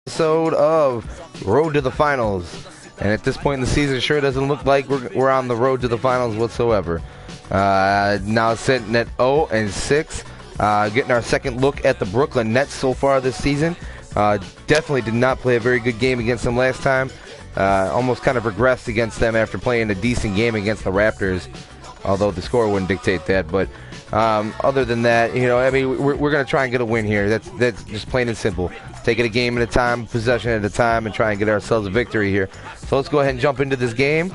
Episode of Road to the Finals. And at this point in the season, it sure doesn't look like we're on the road to the finals whatsoever. Now sitting at 0-6, getting our second look at the Brooklyn Nets so far this season. Definitely did not play a very good game against them last time. Almost kind of regressed against them after playing a decent game against the Raptors, although the score wouldn't dictate that. But other than that, we're going to try and get a win here. That's just plain and simple. Take it a game at a time, possession at a time, and try and get ourselves a victory here. So let's go ahead and jump into this game.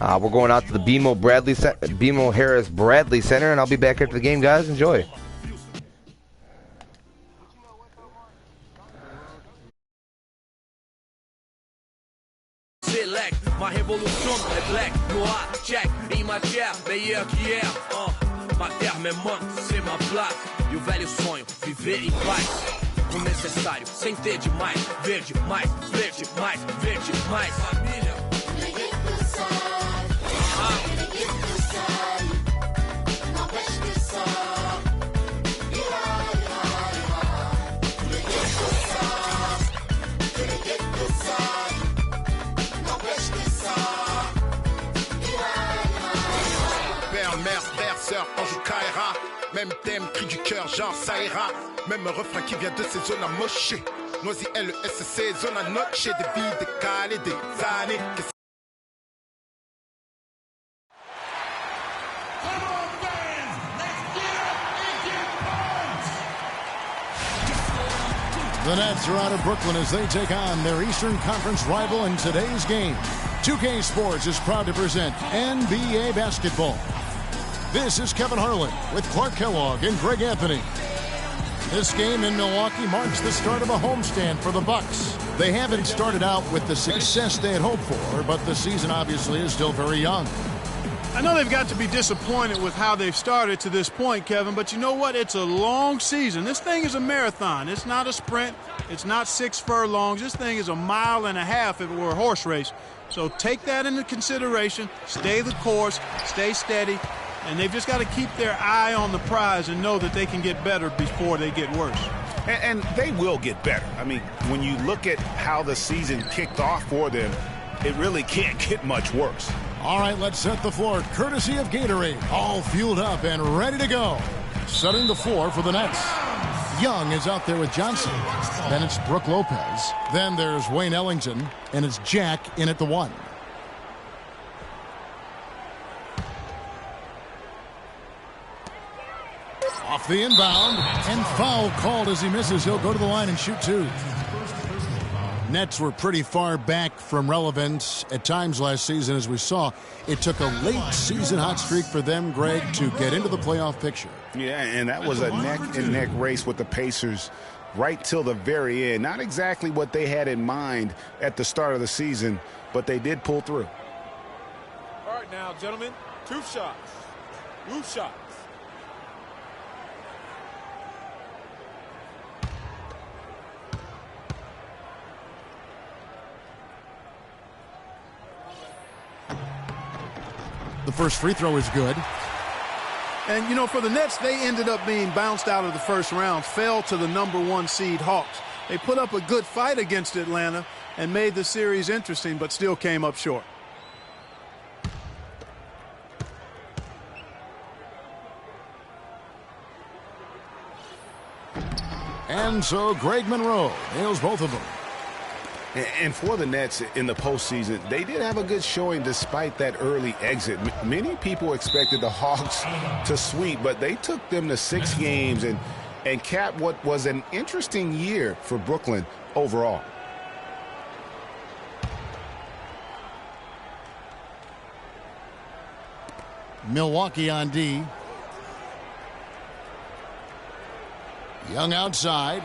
We're going out to the BMO Harris Bradley Center, and I'll be back after the game, guys. Enjoy. Ma révolution est black, noir, jack, imaginaire, meilleur qu'hier. Ma terre me manque, c'est ma place. E o velho sonho, viver em paz. O necessário, sem ter demais. Verde mais, verde mais, verde mais. Família. Ange Kaira, même thème, cri du cœur, genre ça ira. Même refrain qui vient de ces zones amochées. Noisy LESC, zone à noche, des vies décalées, des années. The Nets are out of Brooklyn as they take on their Eastern Conference rival in today's game. 2K Sports is proud to present NBA basketball. This is Kevin Harlan with Clark Kellogg and Greg Anthony. This game in Milwaukee marks the start of a homestand for the Bucks. They haven't started out with the success they had hoped for, but the season obviously is still very young. I know they've got to be disappointed with how they've started to this point, Kevin, but you know what? It's a long season. This thing is a marathon. It's not a sprint. It's not 6 furlongs. This thing is a mile and a half if it were a horse race. So take that into consideration. Stay the course. Stay steady. And they've just got to keep their eye on the prize and know that they can get better before they get worse. And they will get better. I mean, when you look at how the season kicked off for them, it really can't get much worse. All right, let's set the floor courtesy of Gatorade. All fueled up and ready to go. Setting the floor for the Nets. Young is out there with Johnson. Then it's Brook Lopez. Then there's Wayne Ellington. And it's Jack in at the 1. Off the inbound, and foul called as he misses. He'll go to the line and shoot 2. Nets were pretty far back from relevance at times last season, as we saw. It took a late season hot streak for them, Greg, to get into the playoff picture. Yeah, and that was a neck-and-neck race with the Pacers right till the very end. Not exactly what they had in mind at the start of the season, but they did pull through. All right now, gentlemen, 2 shots. Roof shots. The first free throw is good. And, you know, for the Nets, they ended up being bounced out of the first round, fell to the #1 seed Hawks. They put up a good fight against Atlanta and made the series interesting, but still came up short. And so Greg Monroe nails both of them. And for the Nets in the postseason, they did have a good showing despite that early exit. Many people expected the Hawks to sweep, but they took them to 6 games and capped what was an interesting year for Brooklyn overall. Milwaukee on D. Young outside.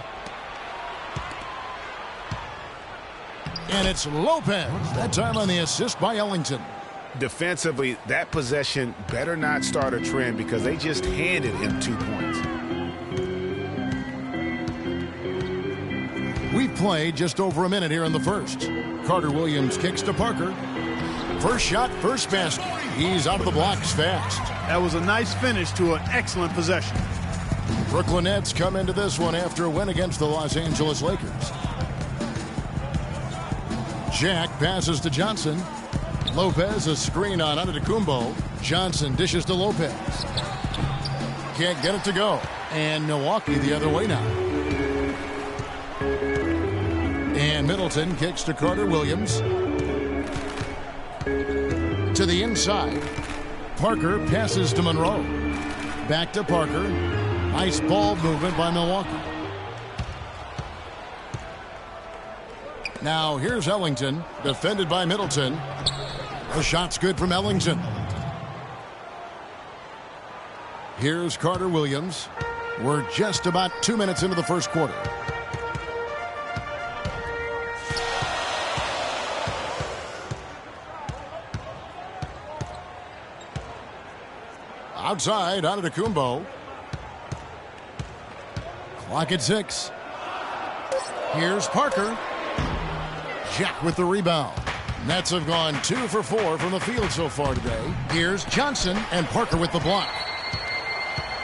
And it's Lopez. That time on the assist by Ellington. Defensively, that possession better not start a trend because they just handed him 2 points. We've played just over a minute here in the first. Carter Williams kicks to Parker. First shot, first basket. He's out of the blocks fast. That was a nice finish to an excellent possession. Brooklyn Nets come into this one after a win against the Los Angeles Lakers. Jack passes to Johnson. Lopez, a screen on Antetokounmpo. Johnson dishes to Lopez. Can't get it to go. And Milwaukee the other way now. And Middleton kicks to Carter Williams. To the inside. Parker passes to Monroe. Back to Parker. Nice ball movement by Milwaukee. Now here's Ellington, defended by Middleton. The shot's good from Ellington. Here's Carter Williams. We're just about 2 minutes into the first quarter. Outside, Antetokounmpo. Clock at 6. Here's Parker. Jack with the rebound. Nets have gone 2 for 4 from the field so far today. Here's Johnson and Parker with the block.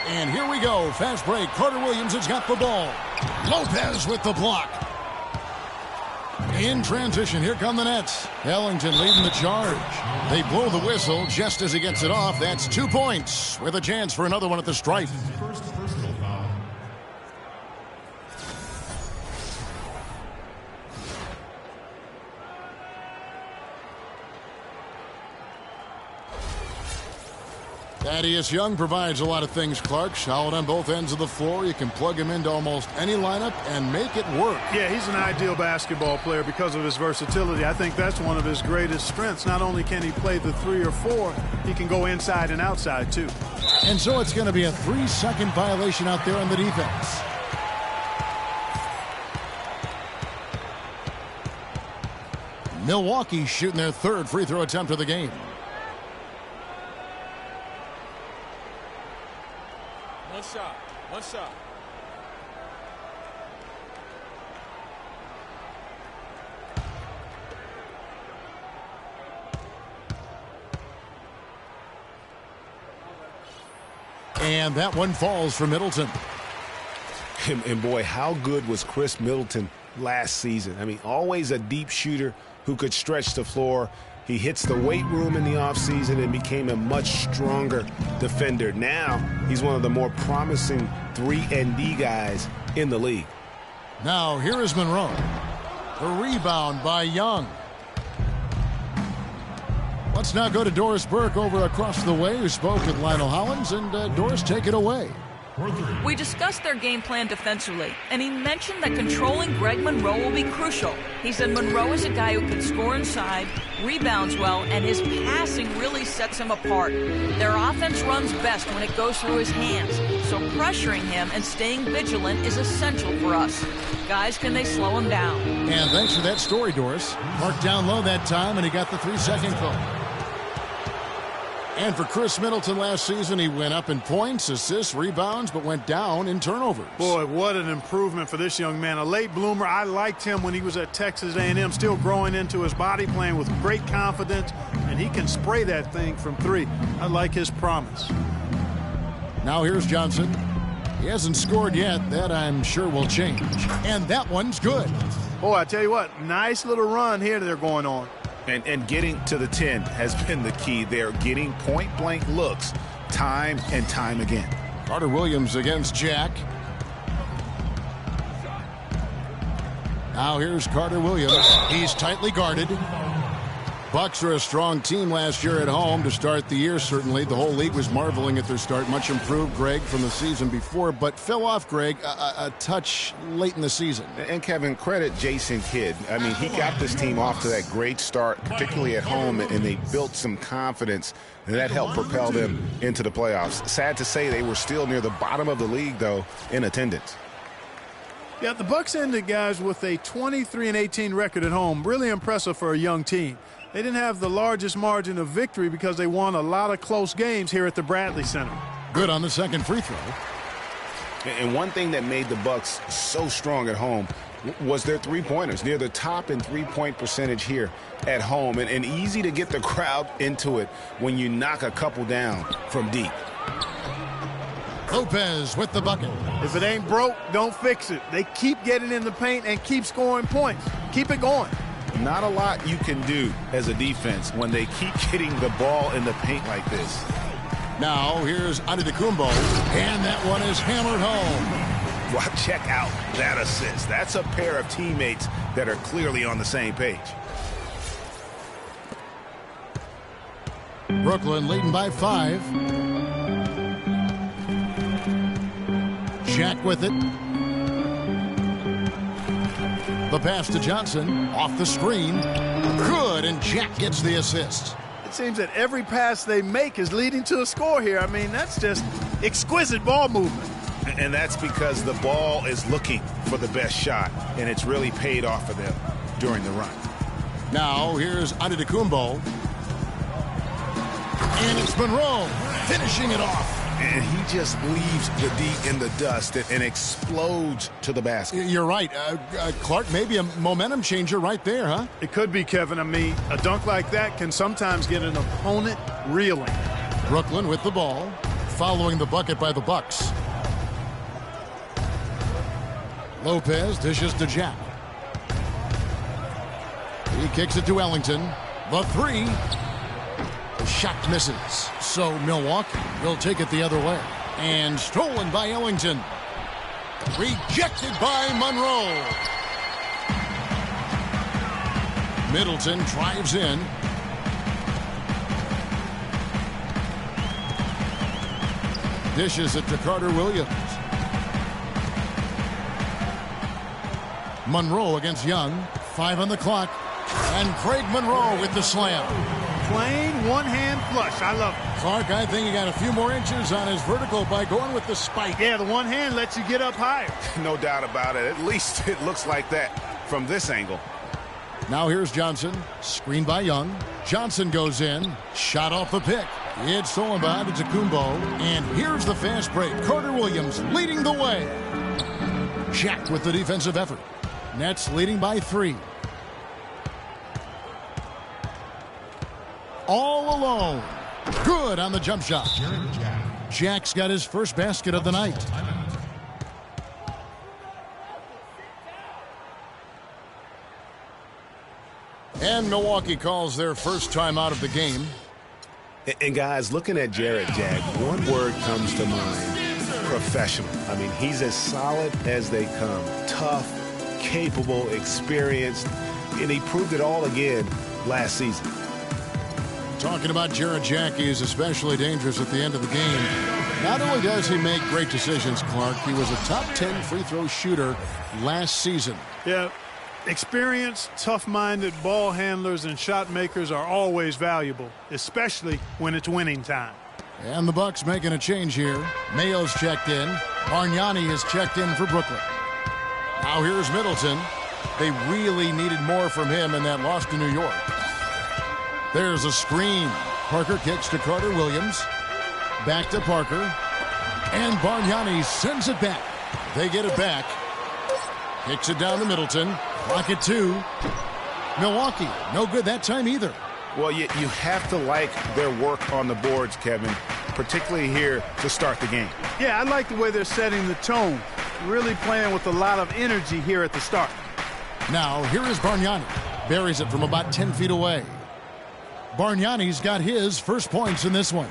And here we go. Fast break. Carter Williams has got the ball. Lopez with the block. In transition, here come the Nets. Ellington leading the charge. They blow the whistle just as he gets it off. That's 2 points with a chance for another one at the stripe. Thaddeus Young provides a lot of things, Clark. Solid on both ends of the floor. You can plug him into almost any lineup and make it work. Yeah, he's an ideal basketball player because of his versatility. I think that's one of his greatest strengths. Not only can he play the 3 or 4, he can go inside and outside, too. And so it's going to be a 3-second violation out there on the defense. Milwaukee shooting their 3rd free throw attempt of the game. One shot. And that one falls for Middleton. And boy, how good was Chris Middleton last season? I mean, always a deep shooter who could stretch the floor. He hits the weight room in the offseason and became a much stronger defender. Now he's one of the more promising 3-and-D guys in the league. Now here is Monroe. The rebound by Young. Let's now go to Doris Burke over across the way, who spoke with Lionel Hollins. And Doris, take it away. We discussed their game plan defensively, and he mentioned that controlling Greg Monroe will be crucial. He said Monroe is a guy who can score inside, rebounds well, and his passing really sets him apart. Their offense runs best when it goes through his hands, so pressuring him and staying vigilant is essential for us. Guys, can they slow him down? And thanks for that story, Doris. Marked down low that time, and he got the 3-second call. And for Chris Middleton last season, he went up in points, assists, rebounds, but went down in turnovers. Boy, what an improvement for this young man. A late bloomer. I liked him when he was at Texas A&M, still growing into his body, playing with great confidence, and he can spray that thing from 3. I like his promise. Now here's Johnson. He hasn't scored yet. That, I'm sure, will change. And that one's good. Boy, I tell you what, nice little run here they're going on. And getting to the 10 has been the key. They're getting point-blank looks time and time again. Carter Williams against Jack. Now here's Carter Williams. He's tightly guarded. Bucks are a strong team last year at home to start the year, certainly. The whole league was marveling at their start. Much improved, Greg, from the season before, but fell off, Greg, a touch late in the season. And, Kevin, credit Jason Kidd. I mean, he got this team off to that great start, particularly at home, and they built some confidence, and that helped propel them into the playoffs. Sad to say they were still near the bottom of the league, though, in attendance. Yeah, the Bucks ended, guys, with a 23-18 record at home. Really impressive for a young team. They didn't have the largest margin of victory because they won a lot of close games here at the Bradley Center. Good on the second free throw. And one thing that made the Bucks so strong at home was their three-pointers. Near the top in three-point percentage here at home. And easy to get the crowd into it when you knock a couple down from deep. Lopez with the bucket. If it ain't broke, don't fix it. They keep getting in the paint and keep scoring points. Keep it going. Not a lot you can do as a defense when they keep getting the ball in the paint like this. Now here's Antetokounmpo, and that one is hammered home. Well, check out that assist. That's a pair of teammates that are clearly on the same page. Brooklyn leading by 5. Jack with it. The pass to Johnson. Off the screen. Good, and Jack gets the assist. It seems that every pass they make is leading to a score here. I mean, that's just exquisite ball movement. And that's because the ball is looking for the best shot, and it's really paid off for them during the run. Now here's Antetokounmpo. And it's Monroe finishing it off. And he just leaves the D in the dust and explodes to the basket. You're right. Clark, maybe a momentum changer right there, huh? It could be, Kevin. I mean, a dunk like that can sometimes get an opponent reeling. Brooklyn with the ball, following the bucket by the Bucks. Lopez dishes to Jack. He kicks it to Ellington. The 3. Shot misses. So Milwaukee will take it the other way. And stolen by Ellington. Rejected by Monroe. Middleton drives in. Dishes it to Carter Williams. Monroe against Young. 5 on the clock. And Craig Monroe with the slam. Plain one-hand flush. I love it. Clark, I think he got a few more inches on his vertical by going with the spike. Yeah, the one hand lets you get up higher. No doubt about it. At least it looks like that from this angle. Now here's Johnson. Screened by Young. Johnson goes in. Shot off the pick. It's stolen by Antetokounmpo. And here's the fast break. Carter Williams leading the way. Jack with the defensive effort. Nets leading by 3. All alone. Good on the jump shot. Jack's got his first basket of the night. And Milwaukee calls their first time out of the game. And guys, looking at Jarrett Jack, one word comes to mind: professional. I mean, he's as solid as they come. Tough, capable, experienced, and he proved it all again last season. Talking about Jarrett Jack, he is especially dangerous at the end of the game. Not only does he make great decisions, Clark, he was a top 10 free throw shooter last season. Yeah, experienced, tough-minded ball handlers and shot makers are always valuable, especially when it's winning time. And the Bucks making a change here. Mayo's checked in. Bargnani is checked in for Brooklyn. Now here's Middleton. They really needed more from him in that loss to New York. There's a screen. Parker kicks to Carter Williams. Back to Parker. And Bargnani sends it back. They get it back. Kicks it down to Middleton. Clock at 2. Milwaukee, no good that time either. Well, you have to like their work on the boards, Kevin, particularly here to start the game. Yeah, I like the way they're setting the tone. Really playing with a lot of energy here at the start. Now, here is Bargnani. Buries it from about 10 feet away. Bargnani's got his first points in this one.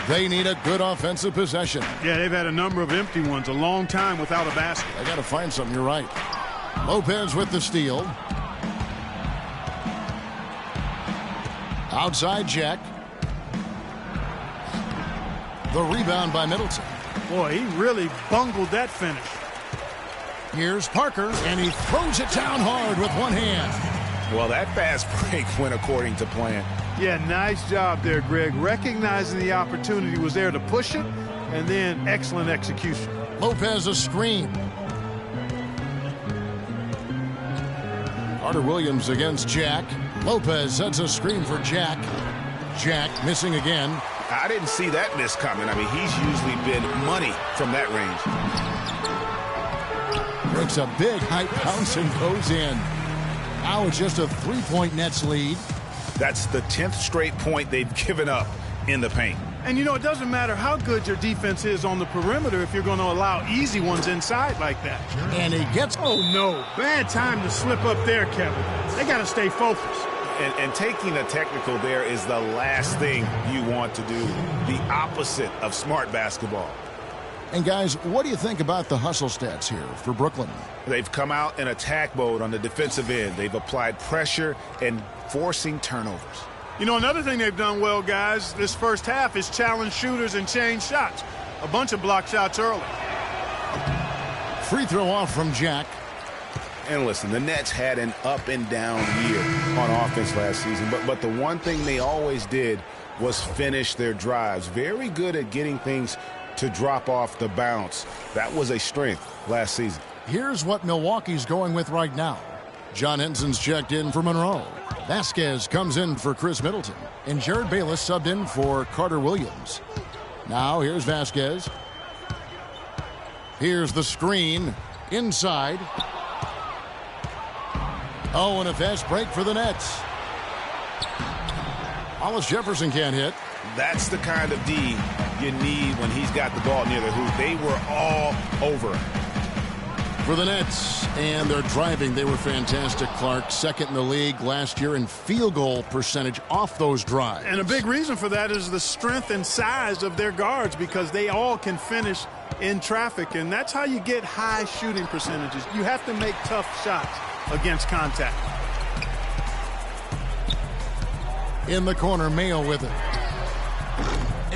They need a good offensive possession. Yeah, they've had a number of empty ones, a long time without a basket. They got to find something, you're right. Lopez with the steal. Outside Jack. The rebound by Middleton. Boy, he really bungled that finish. Here's Parker, and he throws it down hard with one hand. Well, that fast break went according to plan. Yeah, nice job there, Greg. Recognizing the opportunity was there to push it, and then excellent execution. Lopez a screen. Carter Williams against Jack. Lopez sets a screen for Jack. Jack missing again. I didn't see that miss coming. I mean, he's usually been money from that range. Breaks a big high bounce and goes in. Now it's just a 3-point Nets lead. That's the 10th straight point they've given up in the paint. And, you know, it doesn't matter how good your defense is on the perimeter if you're going to allow easy ones inside like that. And he gets... Oh, no. Bad time to slip up there, Kevin. They got to stay focused. And taking a technical there is the last thing you want to do. The opposite of smart basketball. And, guys, what do you think about the hustle stats here for Brooklyn? They've come out in attack mode on the defensive end. They've applied pressure and forcing turnovers. You know, another thing they've done well, guys, this first half is challenge shooters and change shots. A bunch of block shots early. Free throw off from Jack. And listen, the Nets had an up and down year on offense last season, but the one thing they always did was finish their drives. Very good at getting things to drop off the bounce. That was a strength last season. Here's what Milwaukee's going with right now. John Henson's checked in for Monroe. Vasquez comes in for Chris Middleton. And Jared Bayless subbed in for Carter Williams. Now here's Vasquez. Here's the screen. Inside. Oh, and a fast break for the Nets. Hollis Jefferson can't hit. That's the kind of D you need when he's got the ball near the hoop. They were all over him. For the Nets, and they're driving. They were fantastic, Clark. Second in the league last year in field goal percentage off those drives. And a big reason for that is the strength and size of their guards, because they all can finish in traffic, and that's how you get high shooting percentages. You have to make tough shots against contact. In the corner, Mayo with it.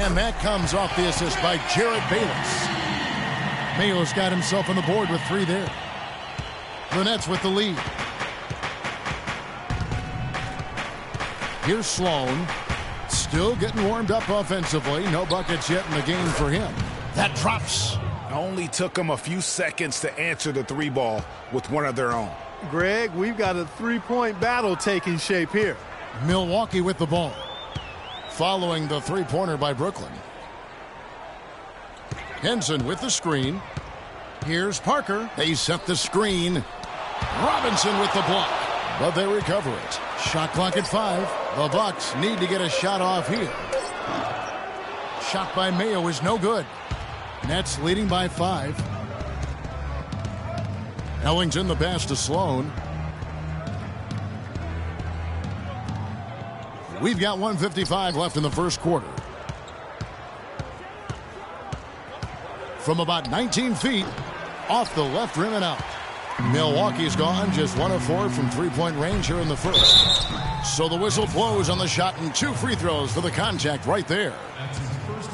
And that comes off the assist by Jared Bayless. Mayo's got himself on the board with 3 there. The Nets with the lead. Here's Sloan. Still getting warmed up offensively. No buckets yet in the game for him. That drops. Only took them a few seconds to answer the 3 ball with one of their own. Greg, we've got a 3-point battle taking shape here. Milwaukee with the ball. Following the 3-pointer by Brooklyn. Henson with the screen. Here's Parker. They set the screen. Robinson with the block. But they recover it. Shot clock at 5. The Bucks need to get a shot off here. Shot by Mayo is no good. Nets leading by 5. Ellington the pass to Sloan. We've got 1:55 left in the first quarter. From about 19 feet, off the left rim and out. Milwaukee's gone just 1 of 4 from 3-point range here in the first. So the whistle blows on the shot and 2 free throws for the contact right there.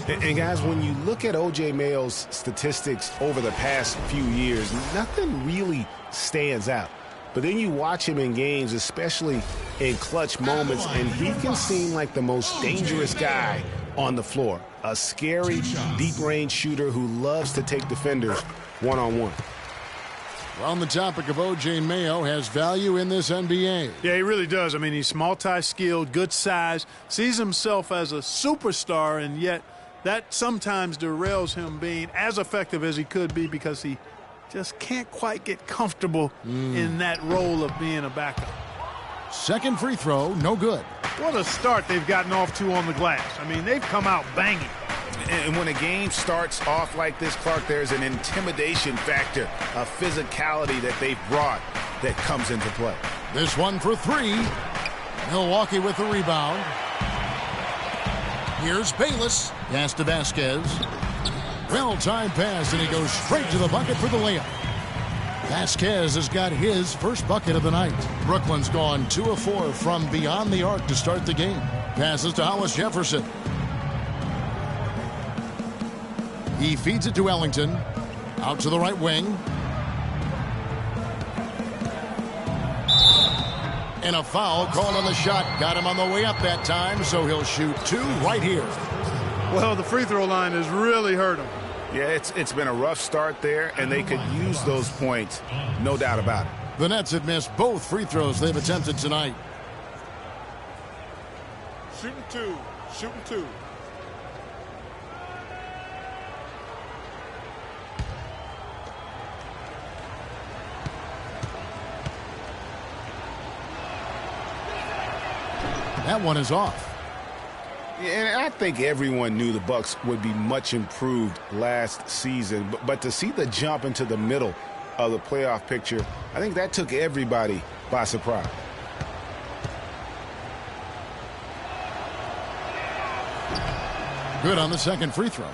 And guys, when you look at O.J. Mayo's statistics over the past few years, nothing really stands out. But then you watch him in games, especially in clutch moments, and he can seem like the most dangerous guy on the floor. A scary, deep-range shooter who loves to take defenders one-on-one. Well, on the topic of O.J. Mayo, has value in this NBA. Yeah, he really does. I mean, he's multi-skilled, good size, sees himself as a superstar, and yet that sometimes derails him being as effective as he could be because he just can't quite get comfortable in that role of being a backup. Second free throw, no good. What a start they've gotten off to on the glass. I mean, they've come out banging. And when a game starts off like this, Clark, there's an intimidation factor, a physicality that they've brought that comes into play. This one for 3. Milwaukee with the rebound. Here's Bayless. Pass to Vasquez. Well-timed pass, and he goes straight to the bucket for the layup. Vasquez has got his first bucket of the night. Brooklyn's gone 2 of 4 from beyond the arc to start the game. Passes to Hollis Jefferson. He feeds it to Ellington. Out to the right wing. And a foul called on the shot. Got him on the way up that time, so he'll shoot 2 right here. Well, the free throw line has really hurt him. Yeah, it's been a rough start there, and they could use those points, no doubt about it. The Nets have missed both free throws they've attempted tonight. Shooting 2. Shooting 2. That one is off. And I think everyone knew the Bucks would be much improved last season. But to see the jump into the middle of the playoff picture, I think that took everybody by surprise. Good on the second free throw.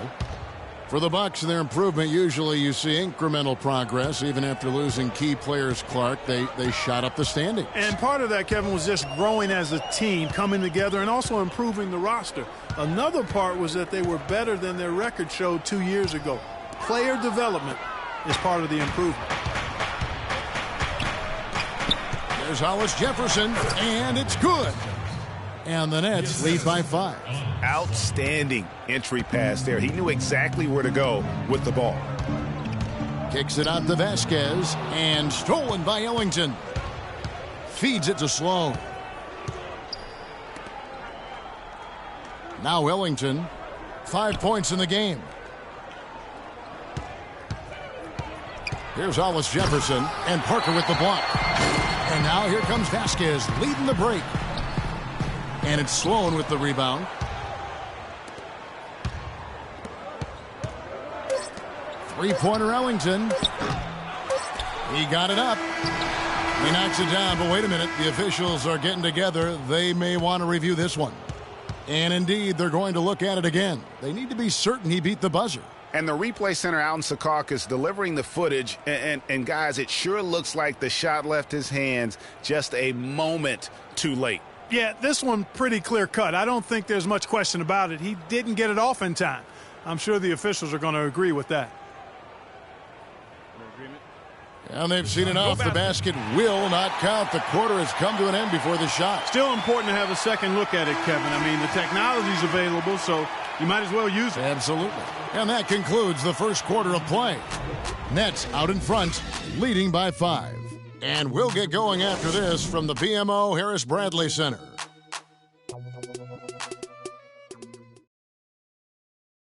For the Bucks, their improvement, usually you see incremental progress. Even after losing key players, Clark, they shot up the standings. And part of that, Kevin, was just growing as a team, coming together, and also improving the roster. Another part was that they were better than their record showed 2 years ago. Player development is part of the improvement. There's Hollis Jefferson, and it's good. And the Nets lead by 5. Outstanding entry pass there. He knew exactly where to go with the ball. Kicks it out to Vasquez, and stolen by Ellington. Feeds it to Sloan. Now Ellington, 5 points in the game. Here's Hollis Jefferson, and Parker with the block. And now here comes Vasquez leading the break. And it's Sloan with the rebound. Three-pointer Ellington. He got it up. He knocks it down, but wait a minute. The officials are getting together. They may want to review this one. And indeed, they're going to look at it again. They need to be certain he beat the buzzer. And the replay center out in Secaucus delivering the footage. And guys, it sure looks like the shot left his hands just a moment too late. Yeah, this one pretty clear cut. I don't think there's much question about it. He didn't get it off in time. I'm sure the officials are going to agree with that. And they've seen enough. The basket will not count. The quarter has come to an end before the shot. Still important to have a second look at it, Kevin. I mean, the technology's available, so you might as well use it. Absolutely. And that concludes the first quarter of play. Nets out in front, leading by 5. And we'll get going after this from the BMO Harris Bradley Center.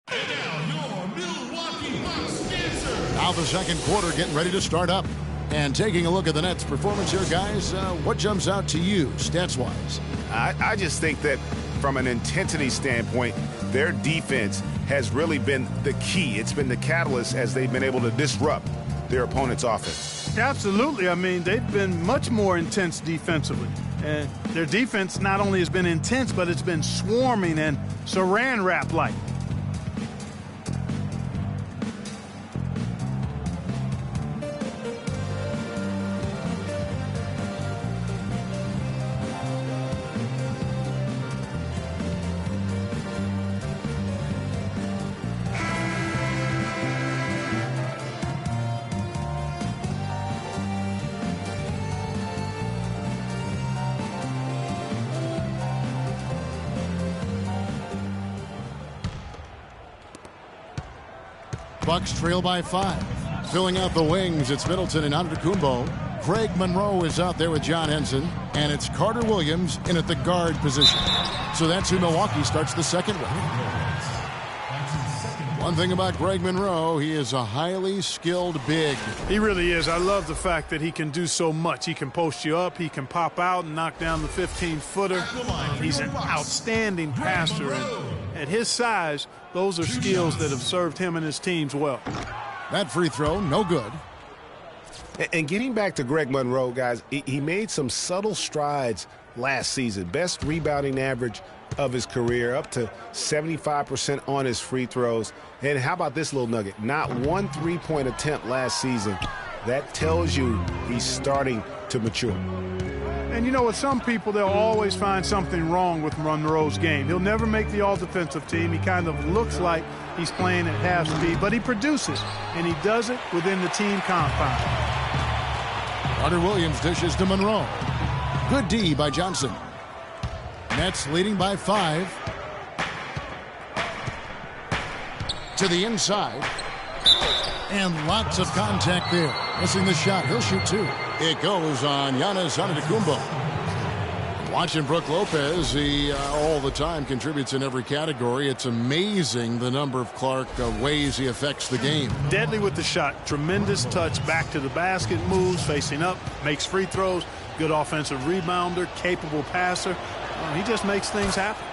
And now your Milwaukee Bucks answer. Now the second quarter getting ready to start up. And taking a look at the Nets' performance here, guys, what jumps out to you stats-wise? I just think that from an intensity standpoint, their defense has really been the key. It's been the catalyst as they've been able to disrupt their opponent's offense. Absolutely. I mean, they've been much more intense defensively. And their defense not only has been intense, but it's been swarming and saran wrap-like. Bucks trail by 5. Filling out the wings, it's Middleton and Antetokounmpo. Greg Monroe is out there with John Henson. And it's Carter Williams in at the guard position. So that's who Milwaukee starts the second with. One thing about Greg Monroe, he is a highly skilled big. He really is. I love the fact that he can do so much. He can post you up. He can pop out and knock down the 15-footer. He's an outstanding passer. And at his size, those are skills that have served him and his teams well. That free throw, no good. And getting back to Greg Monroe, guys, he made some subtle strides last season. Best rebounding average of his career, up to 75% on his free throws. And how about this little nugget? Not one three-point attempt last season. That tells you he's starting to mature. And you know, with some people, they'll always find something wrong with Monroe's game. He'll never make the all-defensive team. He kind of looks like he's playing at half speed, but he produces, and he does it within the team compound. Carter Williams dishes to Monroe. Good D by Johnson. Nets leading by 5. To the inside. And lots of contact there. Missing the shot. He'll shoot 2. It goes on Giannis Antetokounmpo. Watching Brook Lopez, he all the time contributes in every category. It's amazing the number of ways he affects the game. Deadly with the shot. Tremendous touch. Back to the basket. Moves. Facing up. Makes free throws. Good offensive rebounder. Capable passer. He just makes things happen.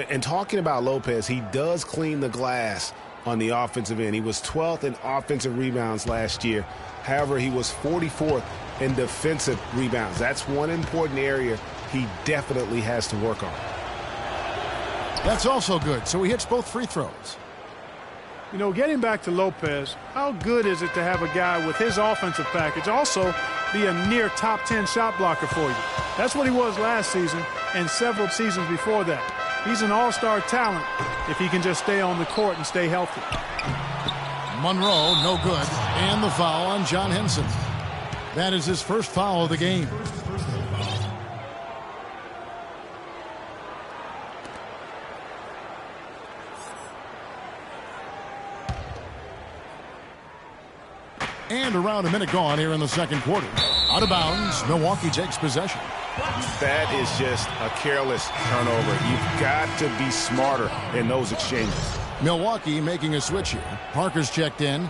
And talking about Lopez, he does clean the glass on the offensive end. He was 12th in offensive rebounds last year. However, he was 44th in defensive rebounds. That's one important area he definitely has to work on. That's also good. So he hits both free throws. You know, getting back to Lopez, how good is it to have a guy with his offensive package also be a near top 10 shot blocker for you? That's what he was last season and several seasons before that. He's an all-star talent if he can just stay on the court and stay healthy. Monroe, no good. And the foul on John Henson. That is his first foul of the game. And around a minute gone here in the second quarter. Out of bounds, Milwaukee takes possession. That is just a careless turnover. You've got to be smarter in those exchanges. Milwaukee making a switch here. Parker's checked in.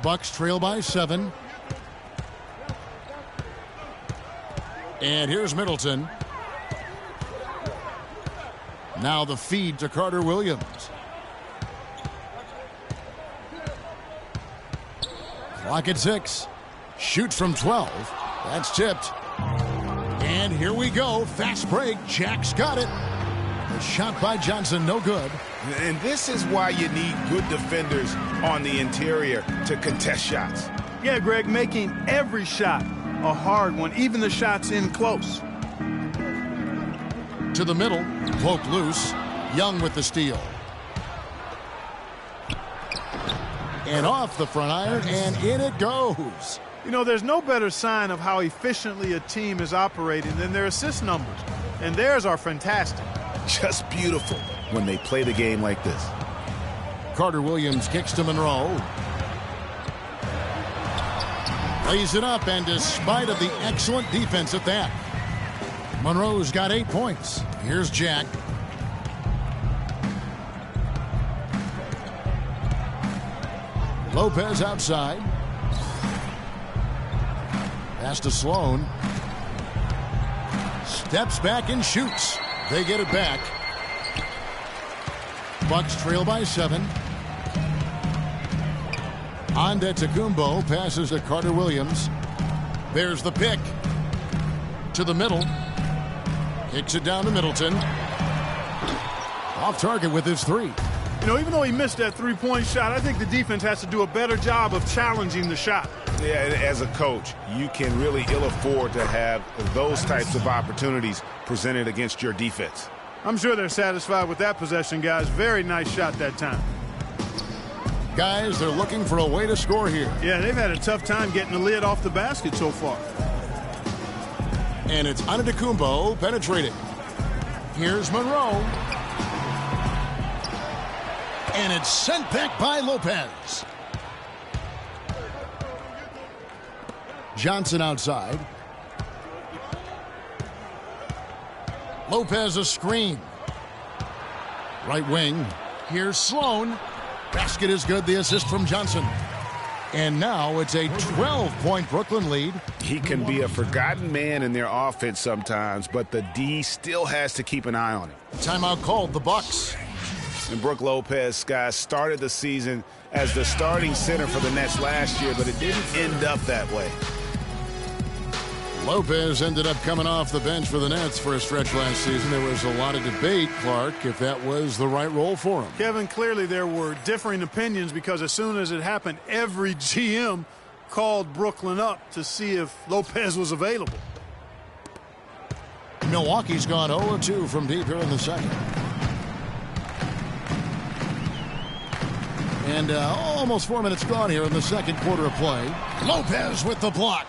Bucks trail by 7. And here's Middleton. Now the feed to Carter Williams. Clock at 6. Shoot from 12. That's tipped. And here we go. Fast break. Jack's got it. The shot by Johnson, no good. And this is why you need good defenders on the interior to contest shots. Yeah, Greg, making every shot a hard one, even the shots in close. To the middle, poked loose. Young with the steal. And off the front iron, and in it goes. You know, there's no better sign of how efficiently a team is operating than their assist numbers. And theirs are fantastic. Just beautiful when they play the game like this. Carter Williams kicks to Monroe. Lays it up, and despite of the excellent defense at that, Monroe's got 8 points. Here's Jack. Lopez outside. Pass to Sloan. Steps back and shoots. They get it back. Bucks trail by 7. Antetokounmpo passes to Carter Williams. There's the pick. To the middle. Kicks it down to Middleton. Off target with his 3. You know, even though he missed that three-point shot, I think the defense has to do a better job of challenging the shot. Yeah, as a coach, you can really ill afford to have those types of opportunities presented against your defense. I'm sure they're satisfied with that possession, guys. Very nice shot that time. Guys, they're looking for a way to score here. Yeah, they've had a tough time getting the lid off the basket so far. And it's Antetokounmpo penetrating. Here's Monroe. And it's sent back by Lopez. Johnson outside. Lopez a screen. Right wing. Here's Sloan. Basket is good. The assist from Johnson. And now it's a 12-point Brooklyn lead. He can be a forgotten man in their offense sometimes, but the D still has to keep an eye on him. Timeout called, the Bucks. And Brook Lopez, guys, started the season as the starting center for the Nets last year, but it didn't end up that way. Lopez ended up coming off the bench for the Nets for a stretch last season. There was a lot of debate, Clark, if that was the right role for him. Kevin, clearly there were differing opinions because as soon as it happened, every GM called Brooklyn up to see if Lopez was available. Milwaukee's gone 0-2 from deep here in the second. And almost 4 minutes gone here in the second quarter of play. Lopez with the block.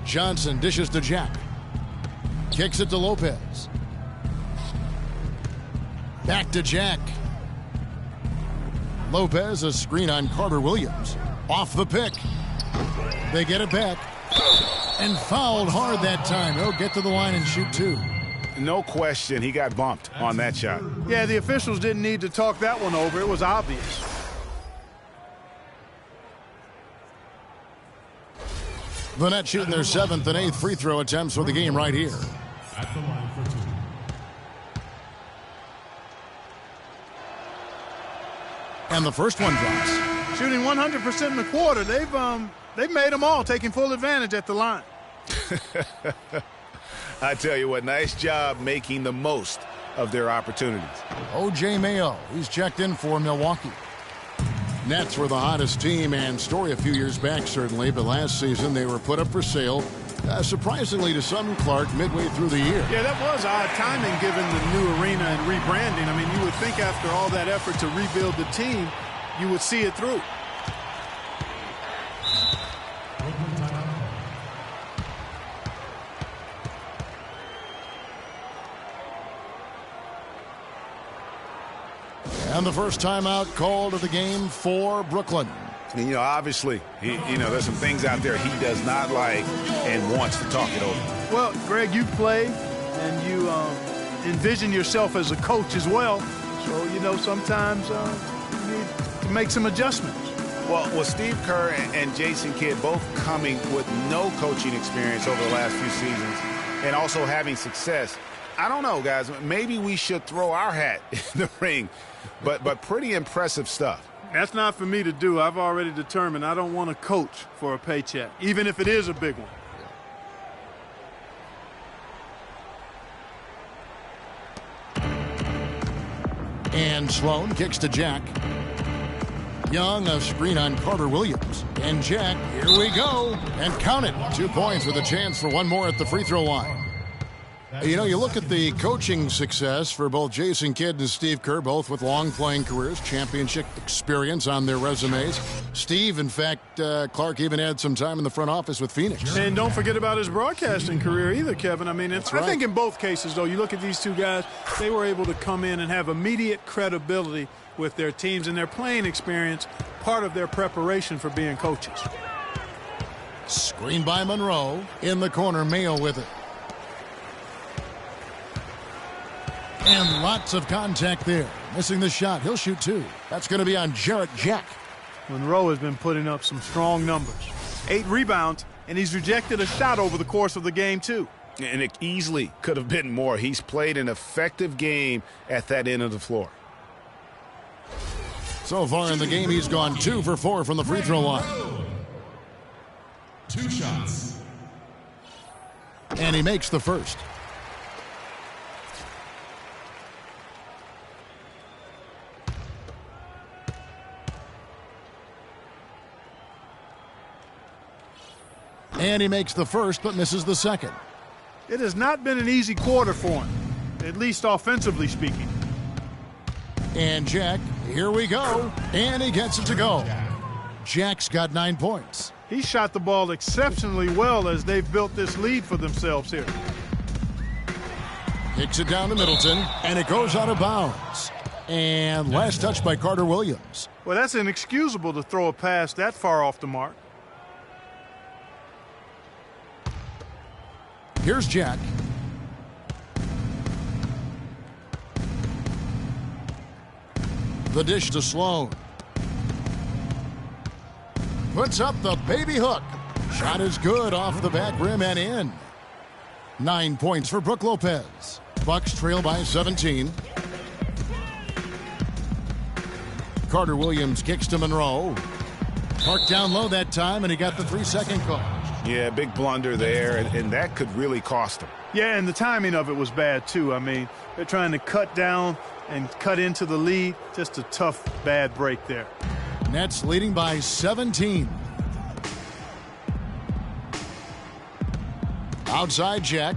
Johnson dishes to Jack. Kicks it to Lopez. Back to Jack. Lopez, a screen on Carter Williams. Off the pick. They get it back. And fouled hard that time. He'll get to the line and shoot 2. No question, he got bumped on that shot. Yeah, the officials didn't need to talk that one over. It was obvious. The Nets shooting their 7th and 8th free throw attempts for the game right here. At the line for 2. And the first one drops. Shooting 100% in the quarter. They've made them all, taking full advantage at the line. I tell you what, nice job making the most of their opportunities. O.J. Mayo, he's checked in for Milwaukee. Nets were the hottest team and story a few years back, certainly, but last season they were put up for sale, surprisingly to some, Clark, midway through the year. Yeah, that was odd timing given the new arena and rebranding. I mean, you would think after all that effort to rebuild the team, you would see it through. And the first timeout called of the game for Brooklyn. You know, obviously, there's some things out there he does not like and wants to talk it over. Well, Greg, you play and you envision yourself as a coach as well. So, sometimes you need to make some adjustments. Well, Steve Kerr and Jason Kidd both coming with no coaching experience over the last few seasons and also having success. I don't know, guys. Maybe we should throw our hat in the ring, but pretty impressive stuff. That's not for me to do. I've already determined I don't want to coach for a paycheck, even if it is a big one. And Sloan kicks to Jack. Young, a screen on Carter Williams. And Jack, here we go. And count it. 2 points with a chance for one more at the free throw line. You look at the coaching success for both Jason Kidd and Steve Kerr, both with long playing careers, championship experience on their resumes. Steve, in fact, Clark even had some time in the front office with Phoenix. And don't forget about his broadcasting career either, Kevin. I mean, I think in both cases, though, you look at these two guys, they were able to come in and have immediate credibility with their teams and their playing experience, part of their preparation for being coaches. Screen by Monroe. In the corner, Mayo with it. And lots of contact there. Missing the shot. He'll shoot 2. That's going to be on Jarrett Jack. Monroe has been putting up some strong numbers. 8 rebounds, and he's rejected a shot over the course of the game, too. And it easily could have been more. He's played an effective game at that end of the floor. So far in the game, he's gone 2 for 4 from the free throw line. 2 shots. And he makes the first. And he makes the first, but misses the second. It has not been an easy quarter for him, at least offensively speaking. And Jack, here we go. And he gets it to go. Jack's got 9 points. He shot the ball exceptionally well as they've built this lead for themselves here. Kicks it down to Middleton, and it goes out of bounds. And last touch by Carter Williams. Well, that's inexcusable to throw a pass that far off the mark. Here's Jack. The dish to Sloan. Puts up the baby hook. Shot is good off the back rim and in. 9 points for Brook Lopez. Bucks trail by 17. Carter Williams kicks to Monroe. Parked down low that time, and he got the 3-second call. Yeah, big blunder there, and that could really cost him. Yeah, and the timing of it was bad, too. I mean, they're trying to cut down and cut into the lead. Just a tough, bad break there. Nets leading by 17. Outside Jack.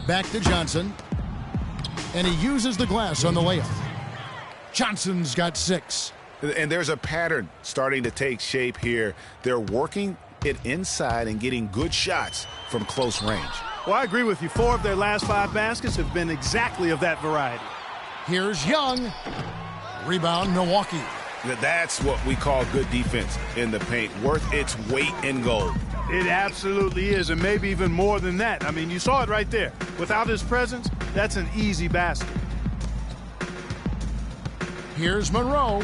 Back to Johnson. And he uses the glass on the layup. Johnson's got 6. And there's a pattern starting to take shape here. They're working it inside and getting good shots from close range. Well, I agree with you. 4 of their last 5 baskets have been exactly of that variety. Here's Young. Rebound, Milwaukee. That's what we call good defense in the paint. Worth its weight in gold. It absolutely is, and maybe even more than that. I mean, you saw it right there. Without his presence, that's an easy basket. Here's Monroe.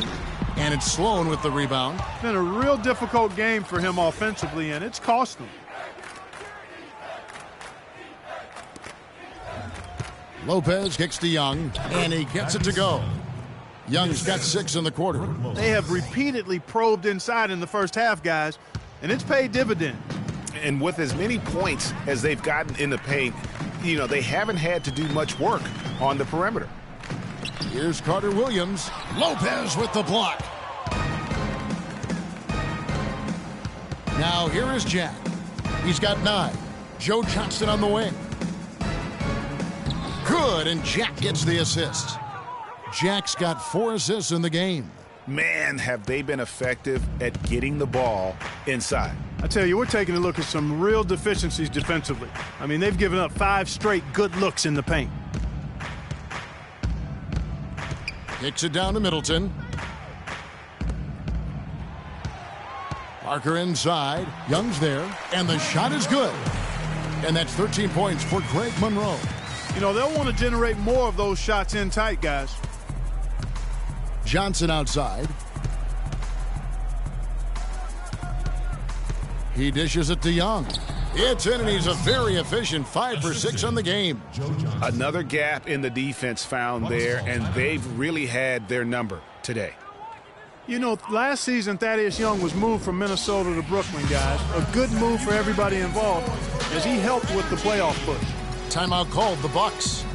And it's Sloan with the rebound. It's been a real difficult game for him offensively, and it's cost him. Lopez kicks to Young, and he gets it to go. Young's got 6 in the quarter. They have repeatedly probed inside in the first half, guys, and it's paid dividend. And with as many points as they've gotten in the paint, you know, they haven't had to do much work on the perimeter. Here's Carter Williams. Lopez with the block. Now here is Jack. He's got 9. Joe Johnson on the wing. Good, and Jack gets the assist. Jack's got 4 assists in the game. Man, have they been effective at getting the ball inside. I tell you, we're taking a look at some real deficiencies defensively. I mean, they've given up 5 straight good looks in the paint. Kicks it down to Middleton. Parker inside. Young's there, and the shot is good. And that's 13 points for Greg Monroe. You know, they'll want to generate more of those shots in tight, guys. Johnson outside. He dishes it to Young. It's in, and he's a very efficient 5 for 6 on the game. Another gap in the defense found there, and they've really had their number today. You know, last season, Thaddeus Young was moved from Minnesota to Brooklyn, guys. A good move for everybody involved as he helped with the playoff push. Timeout called, the Bucks.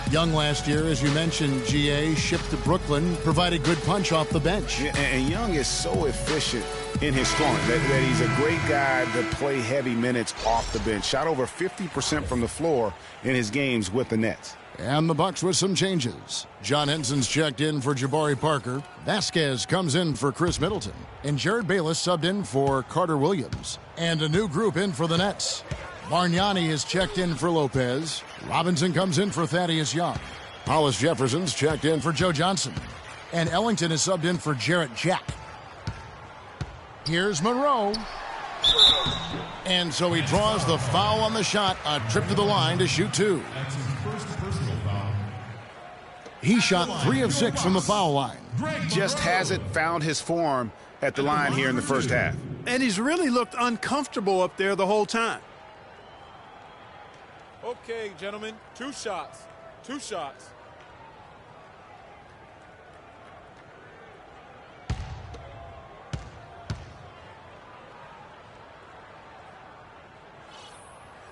Young last year, as you mentioned, GA, shipped to Brooklyn, provided good punch off the bench. Yeah, and Young is so efficient in his scoring that he's a great guy to play heavy minutes off the bench. Shot over 50% from the floor in his games with the Nets. And the Bucks with some changes. John Henson's checked in for Jabari Parker. Vasquez comes in for Chris Middleton. And Jared Bayless subbed in for Carter Williams. And a new group in for the Nets. Bargnani is checked in for Lopez. Robinson comes in for Thaddeus Young. Hollis Jefferson's checked in for Joe Johnson. And Ellington is subbed in for Jarrett Jack. Here's Monroe. And so he draws the foul on the shot. A trip to the line to shoot 2. That's his first personal foul. He shot 3 of 6 from the foul line. Just hasn't found his form at the line here in the first half. And he's really looked uncomfortable up there the whole time. Okay, gentlemen, 2 shots. 2 shots.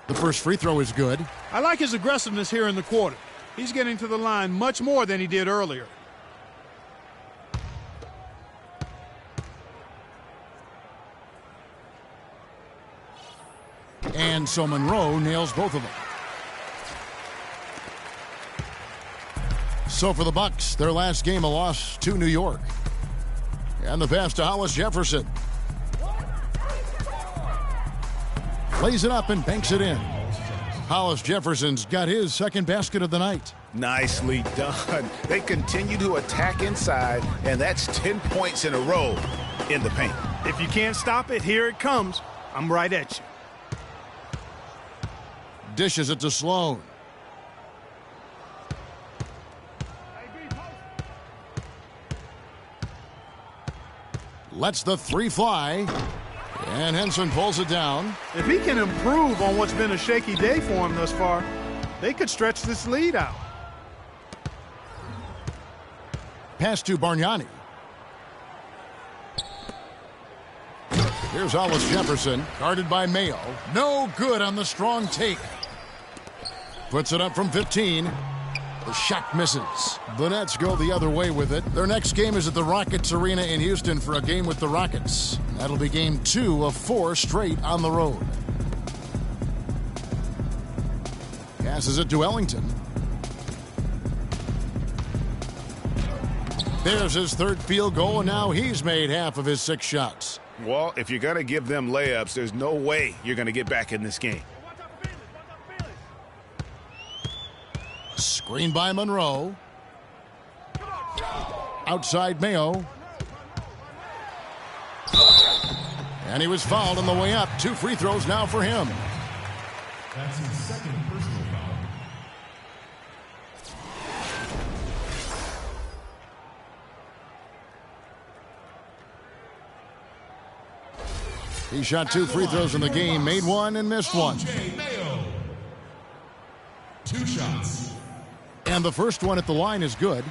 The first free throw is good. I like his aggressiveness here in the quarter. He's getting to the line much more than he did earlier. And so Monroe nails both of them. So for the Bucks, their last game a loss to New York. And the pass to Hollis Jefferson. Plays it up and banks it in. Hollis Jefferson's got his second basket of the night. Nicely done. They continue to attack inside, and that's 10 points in a row in the paint. If you can't stop it, here it comes. I'm right at you. Dishes it to Sloan. Lets the 3 fly. And Henson pulls it down. If he can improve on what's been a shaky day for him thus far, they could stretch this lead out. Pass to Bargnani. Here's Hollis Jefferson, guarded by Mayo. No good on the strong take. Puts it up from 15. The shot misses. The Nets go the other way with it. Their next game is at the Rockets Arena in Houston for a game with the Rockets. That'll be game 2 of 4 straight on the road. Passes it to Ellington. There's his third field goal, and now he's made half of his 6 shots. Well, if you're going to give them layups, there's no way you're going to get back in this game. Screen by Monroe. Outside Mayo. And he was fouled on the way up. 2 free throws now for him. That's his second personal foul. He shot 2 free throws in the game, made 1 and missed 1. O.J. Mayo. 2 shots. And the first one at the line is good.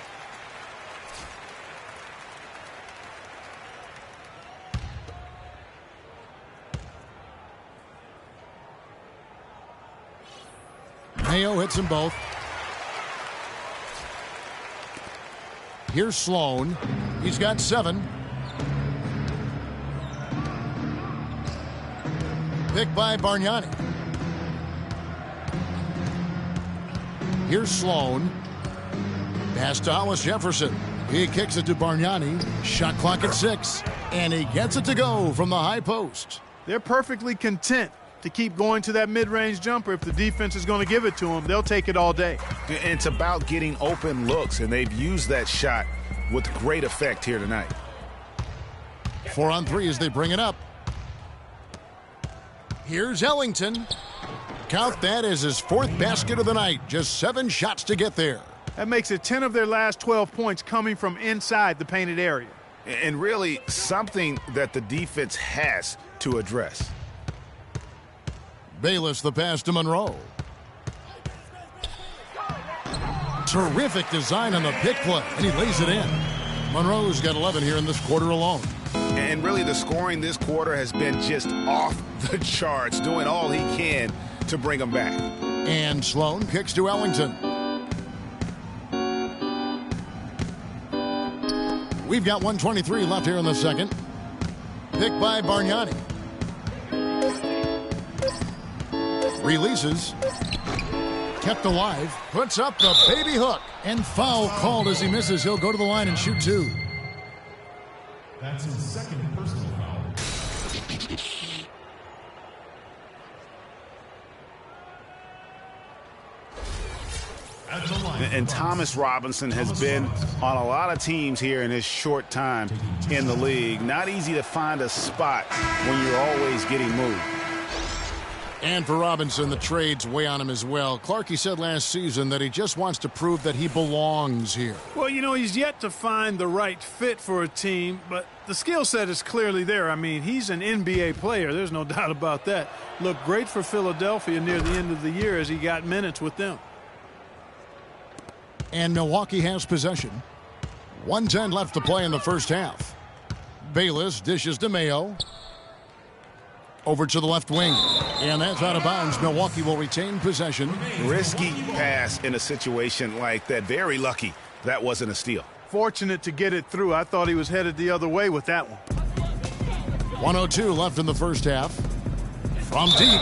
Mayo hits them both. Here's Sloan. He's got 7. Picked by Bargnani. Here's Sloan. Pass to Hollis Jefferson. He kicks it to Bargnani. Shot clock at 6. And he gets it to go from the high post. They're perfectly content to keep going to that mid-range jumper. If the defense is going to give it to them, they'll take it all day. It's about getting open looks, and they've used that shot with great effect here tonight. 4 on 3 as they bring it up. Here's Ellington. Count that as his 4th basket of the night. Just 7 shots to get there. That makes it 10 of their last 12 points coming from inside the painted area. And really something that the defense has to address. Bayless the pass to Monroe. Terrific design on the pick play, and he lays it in. Monroe's got 11 here in this quarter alone. And really the scoring this quarter has been just off the charts, doing all he can to bring them back. And Sloan kicks to Ellington. We've got 1:23 left here in the second. Picked by Bargnani. Releases. Kept alive. Puts up the baby hook. And foul called as he misses. He'll go to the line and shoot 2. That's his second personal foul. At the line. And Thomas Robinson has been on a lot of teams here in his short time in the league. Not easy to find a spot when you're always getting moved. And for Robinson, the trades weigh on him as well. Clarkey said last season that he just wants to prove that he belongs here. Well, you know, he's yet to find the right fit for a team, but the skill set is clearly there. I mean, he's an NBA player. There's no doubt about that. Looked great for Philadelphia near the end of the year as he got minutes with them. And Milwaukee has possession. 1:10 left to play in the first half. Bayless dishes to Mayo. Over to the left wing. And that's out of bounds. Milwaukee will retain possession. Risky pass in a situation like that. Very lucky that wasn't a steal. Fortunate to get it through. I thought he was headed the other way with that one. 1:02 left in the first half. From deep.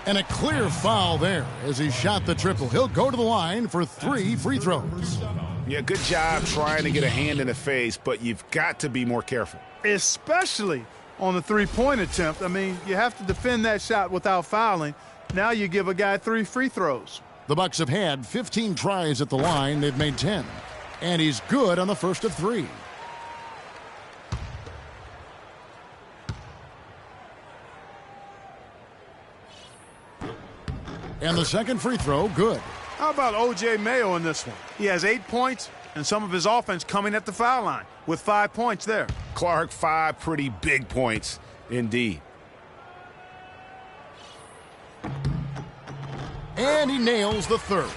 And a clear foul there as he shot the triple. He'll go to the line for 3 free throws. Yeah, good job trying to get a hand in the face, but you've got to be more careful. Especially on the three-point attempt. I mean, you have to defend that shot without fouling. Now you give a guy 3 free throws. The Bucks have had 15 tries at the line. They've made 10. And he's good on the first of 3. And the second free throw, good. How about O.J. Mayo in this one? He has 8 points and some of his offense coming at the foul line with 5 points there. Clark, 5 pretty big points indeed. And he nails the third.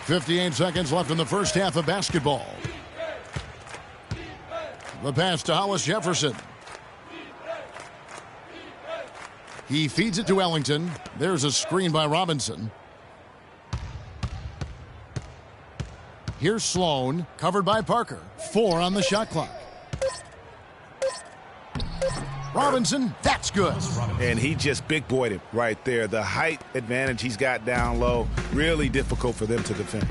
58 seconds left in the first half of basketball. The pass to Hollis Jefferson. He feeds it to Ellington. There's a screen by Robinson. Here's Sloan, covered by Parker. 4 on the shot clock. Robinson, that's good. And he just big boyed it right there. The height advantage he's got down low, really difficult for them to defend.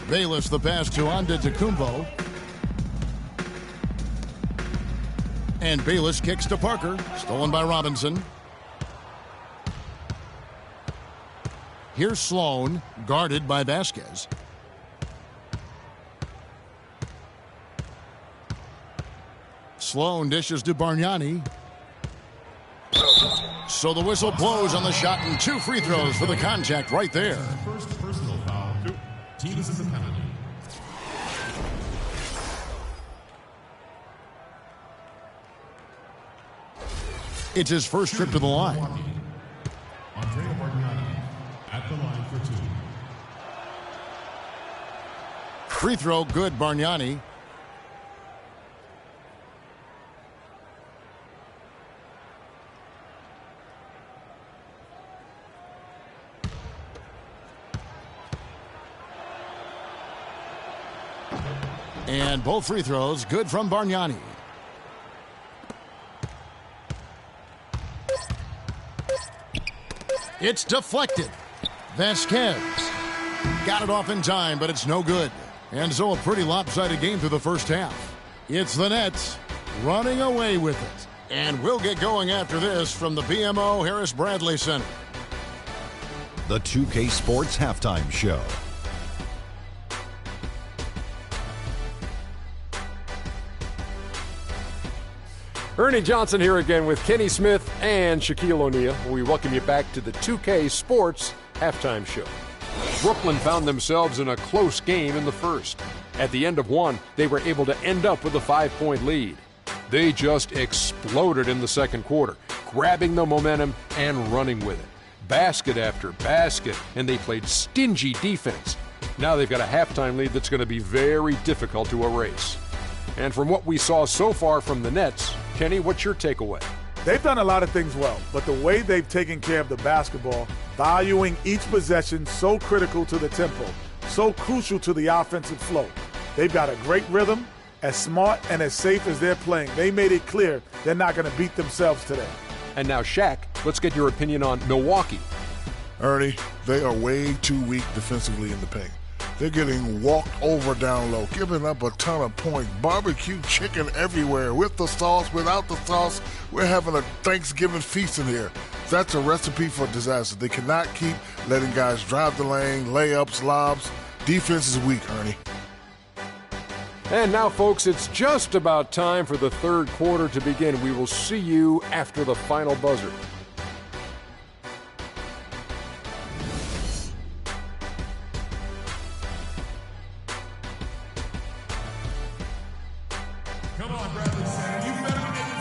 Bayless the pass to Antetokounmpo. And Bayless kicks to Parker. Stolen by Robinson. Here's Sloan, guarded by Vasquez. Sloan dishes to Bargnani. So the whistle blows on the shot and 2 free throws for the contact right there. First personal foul. Team is in the penalty. It's his first trip to the line. Andrea Bargnani, Free throw, good, Bargnani. And both free throws, good from Bargnani. It's deflected. Vasquez got it off in time, but it's no good. And so a pretty lopsided game through the first half. It's the Nets running away with it. And we'll get going after this from the BMO Harris Bradley Center. The 2K Sports Halftime Show. Ernie Johnson here again with Kenny Smith and Shaquille O'Neal. We welcome you back to the 2K Sports Halftime Show. Brooklyn found themselves in a close game in the first. At the end of one, they were able to end up with a 5-point lead. They just exploded in the second quarter, grabbing the momentum and running with it. Basket after basket, and they played stingy defense. Now they've got a halftime lead that's going to be very difficult to erase. And from what we saw so far from the Nets, Kenny, what's your takeaway? They've done a lot of things well, but the way they've taken care of the basketball, valuing each possession, so critical to the tempo, so crucial to the offensive flow. They've got a great rhythm, as smart and as safe as they're playing. They made it clear they're not going to beat themselves today. And now, Shaq, let's get your opinion on Milwaukee. Ernie, they are way too weak defensively in the paint. They're getting walked over down low, giving up a ton of points. Barbecue chicken everywhere, with the sauce, without the sauce. We're having a Thanksgiving feast in here. That's a recipe for disaster. They cannot keep letting guys drive the lane, layups, lobs. Defense is weak, Ernie. And now, folks, it's just about time for the third quarter to begin. We will see you after the final buzzer.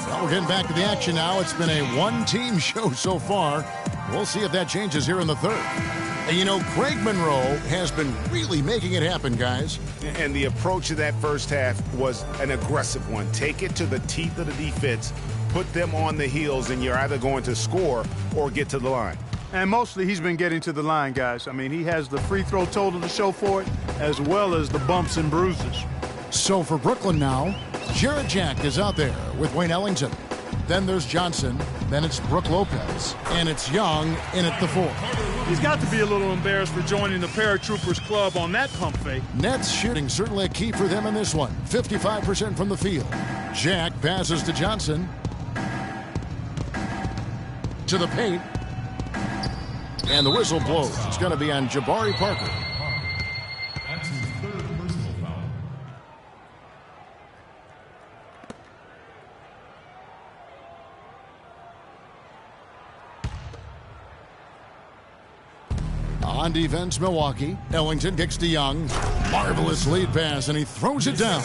Well, we're getting back to the action now. It's been a one-team show so far. We'll see if that changes here in the third. And you know, Greg Monroe has been really making it happen, guys. And the approach to that first half was an aggressive one. Take it to the teeth of the defense, put them on the heels, and you're either going to score or get to the line. And mostly he's been getting to the line, guys. I mean, he has the free throw total to show for it, as well as the bumps and bruises. So for Brooklyn now, Jarrett Jack is out there with Wayne Ellington. Then there's Johnson. Then it's Brook Lopez. And it's Young in at the 4. He's got to be a little embarrassed for joining the Paratroopers club on that pump fake. Nets shooting certainly a key for them in this one. 55% from the field. Jack passes to Johnson. To the paint. And the whistle blows. It's going to be on Jabari Parker. That's his third personal foul. On defense, Milwaukee. Ellington kicks to Young. Marvelous lead pass, and he throws it down.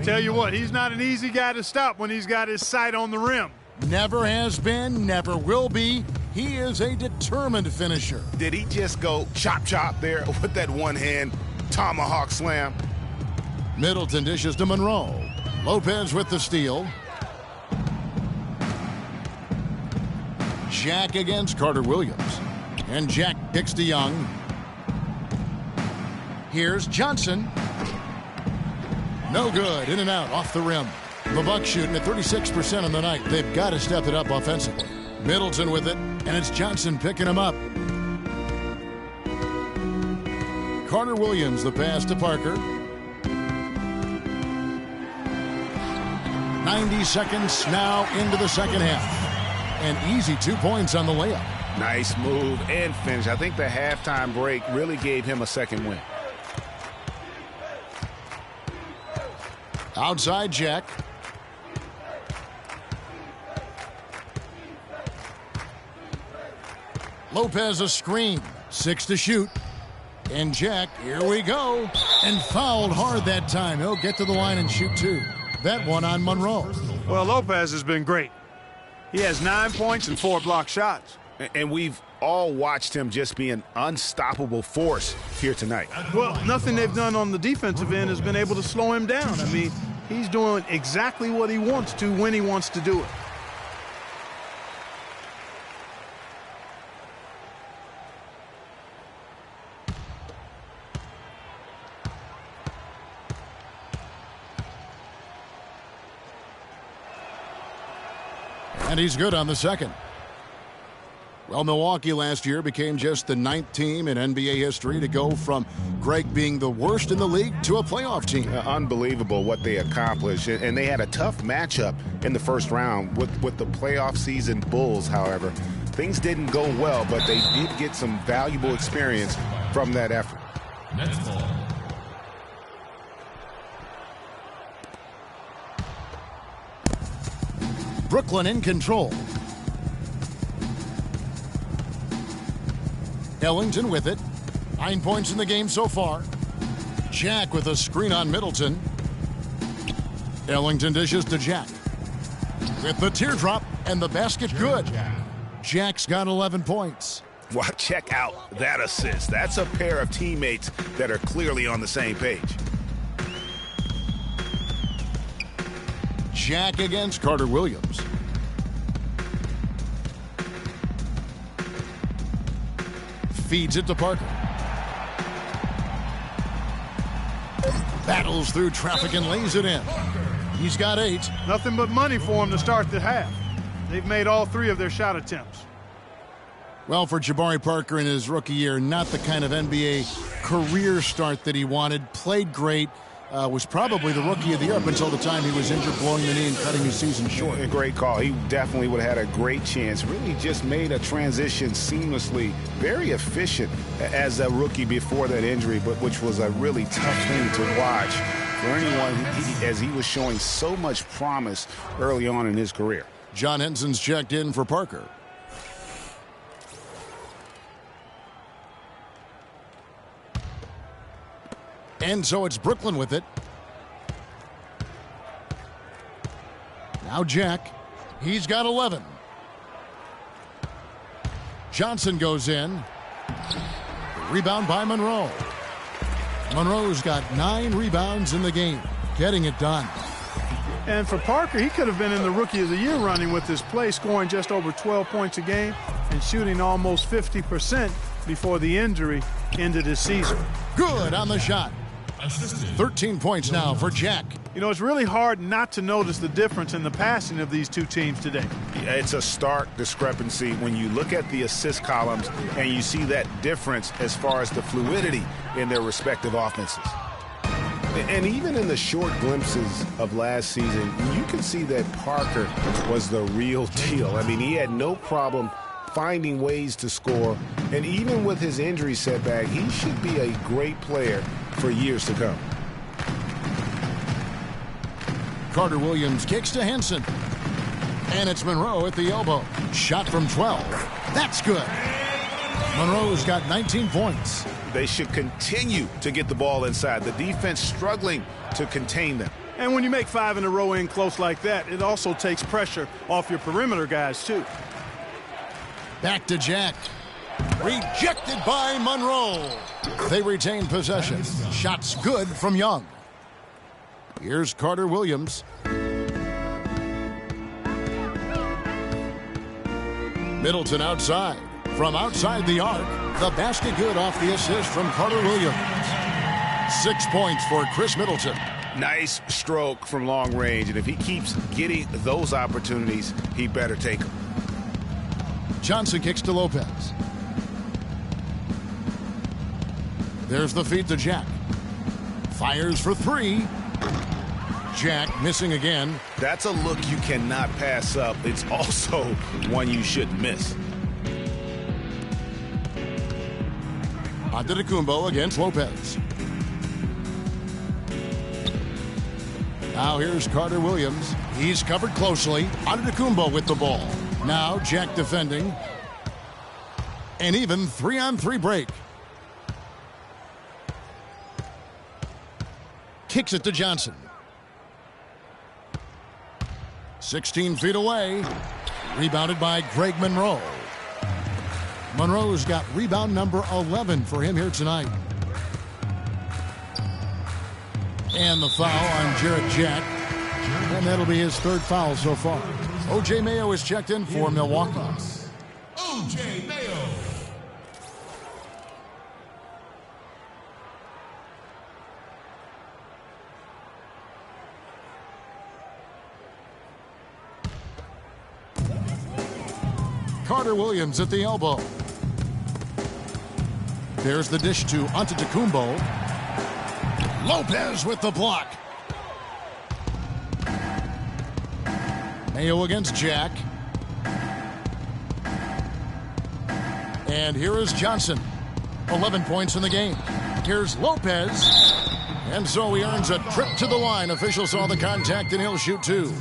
Tell you what, he's not an easy guy to stop when he's got his sight on the rim. Never has been, never will be. He is a determined finisher. Did he just go chop there with that one-hand tomahawk slam? Middleton dishes to Monroe. Lopez with the steal. Jack against Carter Williams. And Jack kicks to Young. Here's Johnson. No good. In and out. Off the rim. The Bucks shooting at 36% on the night. They've got to step it up offensively. Middleton with it. And it's Johnson picking him up. Carter Williams, the pass to Parker. 90 seconds now into the second half. An easy 2 points on the layup. Nice move and finish. I think the halftime break really gave him a second win. Outside Jack. Lopez a screen. 6 to shoot. And Jack, here we go. And fouled hard that time. He'll get to the line and shoot 2. That one on Monroe. Well, Lopez has been great. He has 9 points and 4 block shots. And we've all watched him just be an unstoppable force here tonight. Well, nothing they've done on the defensive end has been able to slow him down. I mean, he's doing exactly what he wants to when he wants to do it. And he's good on the second. Well, Milwaukee last year became just the 9th team in NBA history to go from Greg being the worst in the league to a playoff team. Unbelievable what they accomplished. And they had a tough matchup in the first round with the playoff season Bulls, however. Things didn't go well, but they did get some valuable experience from that effort. Next ball. Brooklyn in control. Ellington with it. 9 points in the game so far. Jack with a screen on Middleton. Ellington dishes to Jack. With the teardrop and the basket good. Jack's got 11 points. Wow, check out that assist. That's a pair of teammates that are clearly on the same page. Jack against Carter Williams. Feeds it to Parker. Battles through traffic and lays it in. He's got 8. Nothing but money for him to start the half. They've made all 3 of their shot attempts. Well, for Jabari Parker in his rookie year, not the kind of NBA career start that he wanted. Played great. Was probably the rookie of the year up until the time he was injured, blowing the knee and cutting his season short. A great call. He definitely would have had a great chance. Really just made a transition seamlessly. Very efficient as a rookie before that injury, but which was a really tough thing to watch for anyone as he was showing so much promise early on in his career. John Henson's checked in for Parker. And so it's Brooklyn with it. Now Jack. He's got 11. Johnson goes in. Rebound by Monroe. Monroe's got 9 rebounds in the game. Getting it done. And for Parker, he could have been in the Rookie of the Year running with this play, scoring just over 12 points a game and shooting almost 50% before the injury ended his season. Good on the shot. 13 points now for Jack. You know, it's really hard not to notice the difference in the passing of these two teams today. It's a stark discrepancy when you look at the assist columns and you see that difference as far as the fluidity in their respective offenses. And even in the short glimpses of last season, you can see that Parker was the real deal. I mean, he had no problem finding ways to score. And even with his injury setback, he should be a great player for years to come. Carter Williams kicks to Henson. And it's Monroe at the elbow. Shot from 12. That's good. Monroe's got 19 points. They should continue to get the ball inside. The defense struggling to contain them. And when you make 5 in a row in close like that, it also takes pressure off your perimeter guys, too. Back to Jack. Rejected by Monroe. They retain possession. Shots good from Young. Here's Carter Williams. Middleton outside. From outside the arc, the basket good off the assist from Carter Williams. 6 points for Chris Middleton. Nice stroke from long range, and if he keeps getting those opportunities, he better take them. Johnson kicks to Lopez. There's the feed to Jack. Fires for 3. Jack missing again. That's a look you cannot pass up. It's also one you shouldn't miss. Antetokounmpo against Lopez. Now here's Carter Williams. He's covered closely. Antetokounmpo with the ball. Now Jack defending. An even 3-on-3 break. Kicks it to Johnson. 16 feet away. Rebounded by Greg Monroe. Monroe's got rebound number 11 for him here tonight. And the foul on Jarrett Jack. And that'll be his third foul so far. O.J. Mayo is checked in for Milwaukee. O.J. Mayo. Carter Williams at the elbow. There's the dish to Antetokounmpo. Lopez with the block. Mayo against Jack. And here is Johnson. 11 points in the game. Here's Lopez. And so he earns a trip to the line. Officials saw the contact and he'll shoot two.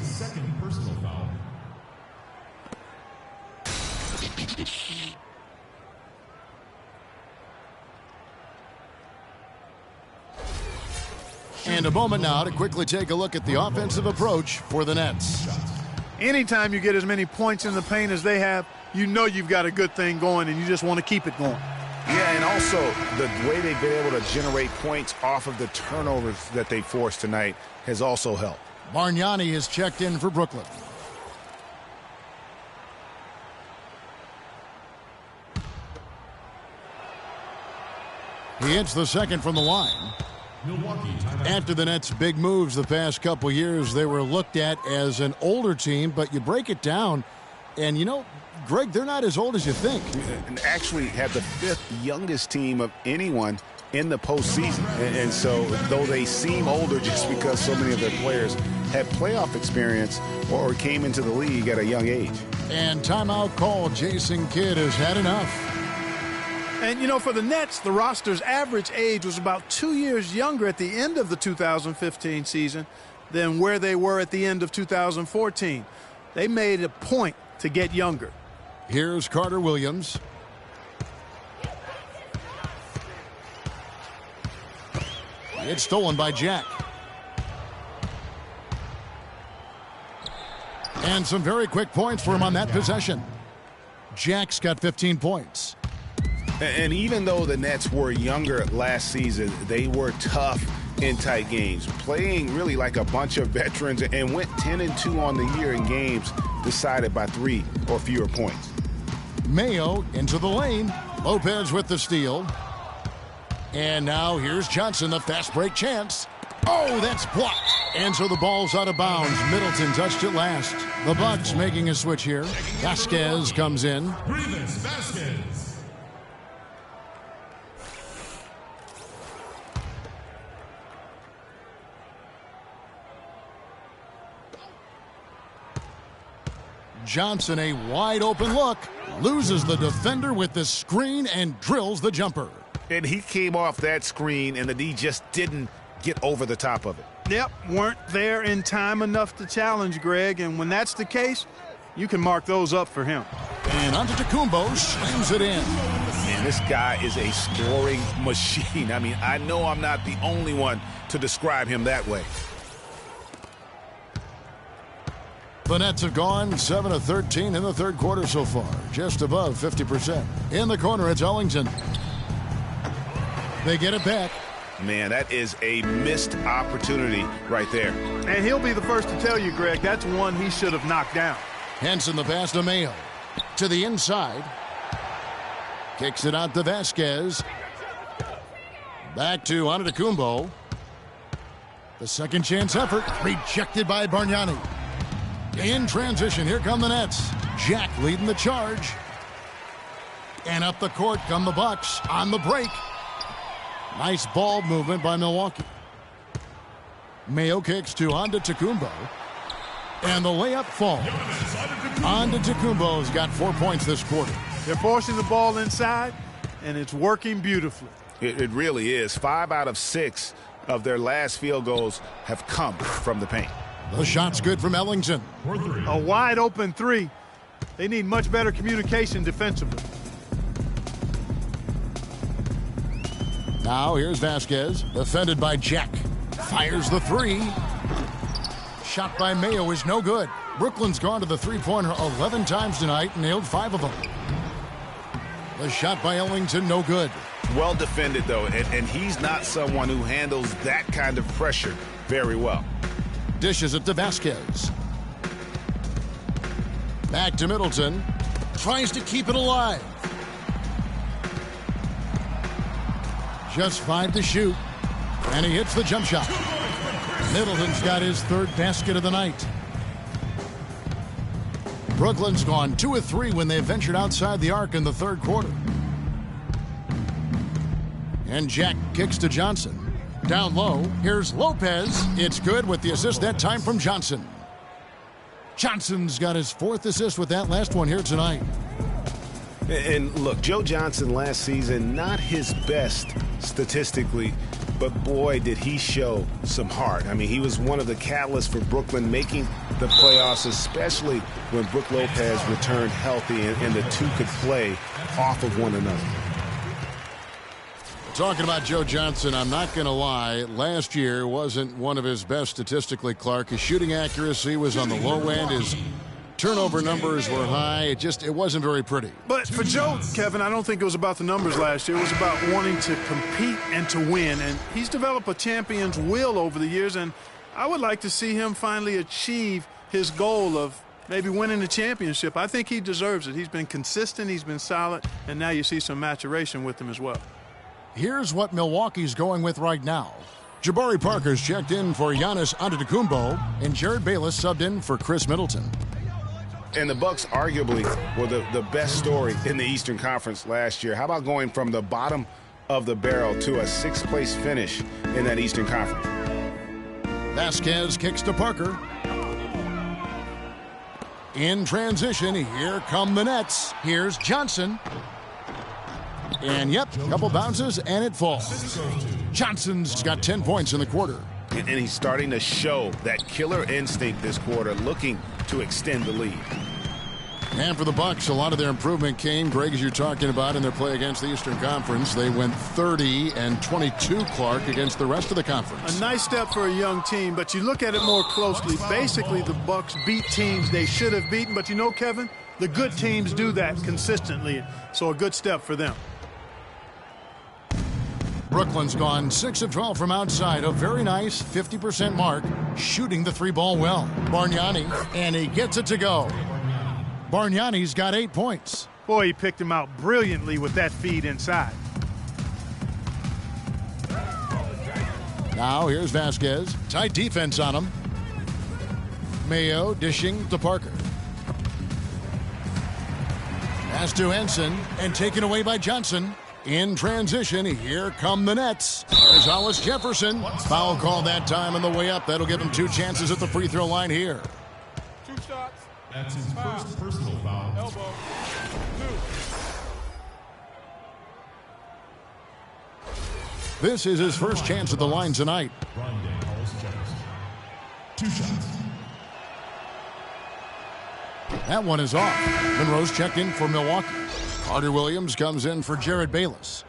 And a moment now to quickly take a look at the offensive approach for the Nets. Anytime you get as many points in the paint as they have, you know you've got a good thing going and you just want to keep it going. Yeah, and also the way they've been able to generate points off of the turnovers that they forced tonight has also helped. Bargnani is checked in for Brooklyn. He hits the second from the line. After the Nets' big moves the past couple years, they were looked at as an older team, but you break it down, and you know, Greg, they're not as old as you think. And actually have the 5th youngest team of anyone in the postseason. And so, though they seem older just because so many of their players had playoff experience or came into the league at a young age. And timeout call. Jason Kidd has had enough. And, you know, for the Nets, the roster's average age was about 2 years younger at the end of the 2015 season than where they were at the end of 2014. They made a point to get younger. Here's Carter Williams. It's stolen by Jack. And some very quick points for him on that possession. Jack's got 15 points. And even though the Nets were younger last season, they were tough in tight games, playing really like a bunch of veterans, and went 10-2 on the year in games decided by 3 or fewer points. Mayo into the lane. Lopez with the steal. And now here's Johnson, the fast break chance. Oh, that's blocked. And so the ball's out of bounds. Middleton touched it last. The Bucks making a switch here. Vasquez comes in. Rivas Vasquez. Johnson, a wide open look, loses the defender with the screen and drills the jumper. And he came off that screen, and the D just didn't get over the top of it. Yep, weren't there in time enough to challenge, Greg, and when that's the case, you can mark those up for him. And Antetokounmpo slams it in. Man, this guy is a scoring machine. I mean, I know I'm not the only one to describe him that way. The Nets have gone 7 of 13 in the third quarter so far, just above 50%. In the corner, it's Ellington. They get it back. Man, that is a missed opportunity right there. And he'll be the first to tell you, Greg, that's one he should have knocked down. Henson, the pass to Mayo. To the inside. Kicks it out to Vasquez. Back to Antetokounmpo. The second chance effort rejected by Bargnani. In transition, here come the Nets. Jack leading the charge. And up the court come the Bucks on the break. Nice ball movement by Milwaukee. Mayo kicks to Antetokounmpo. And the layup falls. Antetokounmpo's got 4 points this quarter. They're forcing the ball inside, and it's working beautifully. It really is. 5 out of 6 of their last field goals have come from the paint. The shot's good from Ellington. A wide open three. They need much better communication defensively. Now here's Vasquez, defended by Jack. Fires the three. Shot by Mayo is no good. Brooklyn's gone to the three-pointer 11 times tonight and nailed 5 of them. The shot by Ellington, no good. Well defended, though, and he's not someone who handles that kind of pressure very well. Dishes it to Vasquez. Back to Middleton. Tries to keep it alive. Just 5 to shoot. And he hits the jump shot. Middleton's got his 3rd basket of the night. Brooklyn's gone 2 of 3 when they ventured outside the arc in the 3rd quarter. And Jack kicks to Johnson. Down low, here's Lopez. It's good with the assist that time from Johnson. Johnson's got his 4th assist with that last one here tonight. And look, Joe Johnson last season, not his best statistically, but boy, did he show some heart. I mean, he was one of the catalysts for Brooklyn making the playoffs, especially when Brook Lopez returned healthy and the two could play off of one another. Talking about Joe Johnson, I'm not going to lie. Last year wasn't one of his best statistically, Clark. His shooting accuracy was on the low end. His turnover numbers were high. It wasn't very pretty. But for Joe, Kevin, I don't think it was about the numbers last year. It was about wanting to compete and to win. And he's developed a champion's will over the years. And I would like to see him finally achieve his goal of maybe winning the championship. I think he deserves it. He's been consistent. He's been solid. And now you see some maturation with him as well. Here's what Milwaukee's going with right now. Jabari Parker's checked in for Giannis Antetokounmpo, and Jared Bayless subbed in for Chris Middleton. And the Bucks arguably were the best story in the Eastern Conference last year. How about going from the bottom of the barrel to a 6th place finish in that Eastern Conference? Vasquez kicks to Parker. In transition, here come the Nets. Here's Johnson. And yep, couple bounces and it falls. Johnson's got 10 points in the quarter. And he's starting to show that killer instinct this quarter, looking to extend the lead. And for the Bucks, a lot of their improvement came, Greg, as you're talking about, in their play against the Eastern Conference. They went 30-22, Clark, against the rest of the conference. A nice step for a young team, but you look at it more closely. Basically, the Bucks beat teams they should have beaten, but you know, Kevin, the good teams do that consistently, so a good step for them. Brooklyn's gone 6 of 12 from outside, a very nice 50% mark, shooting the 3-ball well. Bargnani, and he gets it to go. Bargnani's got 8 points. Boy, he picked him out brilliantly with that feed inside. Now here's Vasquez. Tight defense on him. Mayo dishing to Parker. Pass to Henson, and taken away by Johnson. In transition, here come the Nets. Here's Hollis Jefferson. Foul call that time on the way up. That'll give him 2 chances at the free throw line here. 2 shots. That's his first personal foul. Elbow. 2. This is his first chance at the line tonight. Rondé Hollis Jefferson. 2 shots. That one is off. Monroe's checked in for Milwaukee. Carter Williams comes in for Jared Bayless.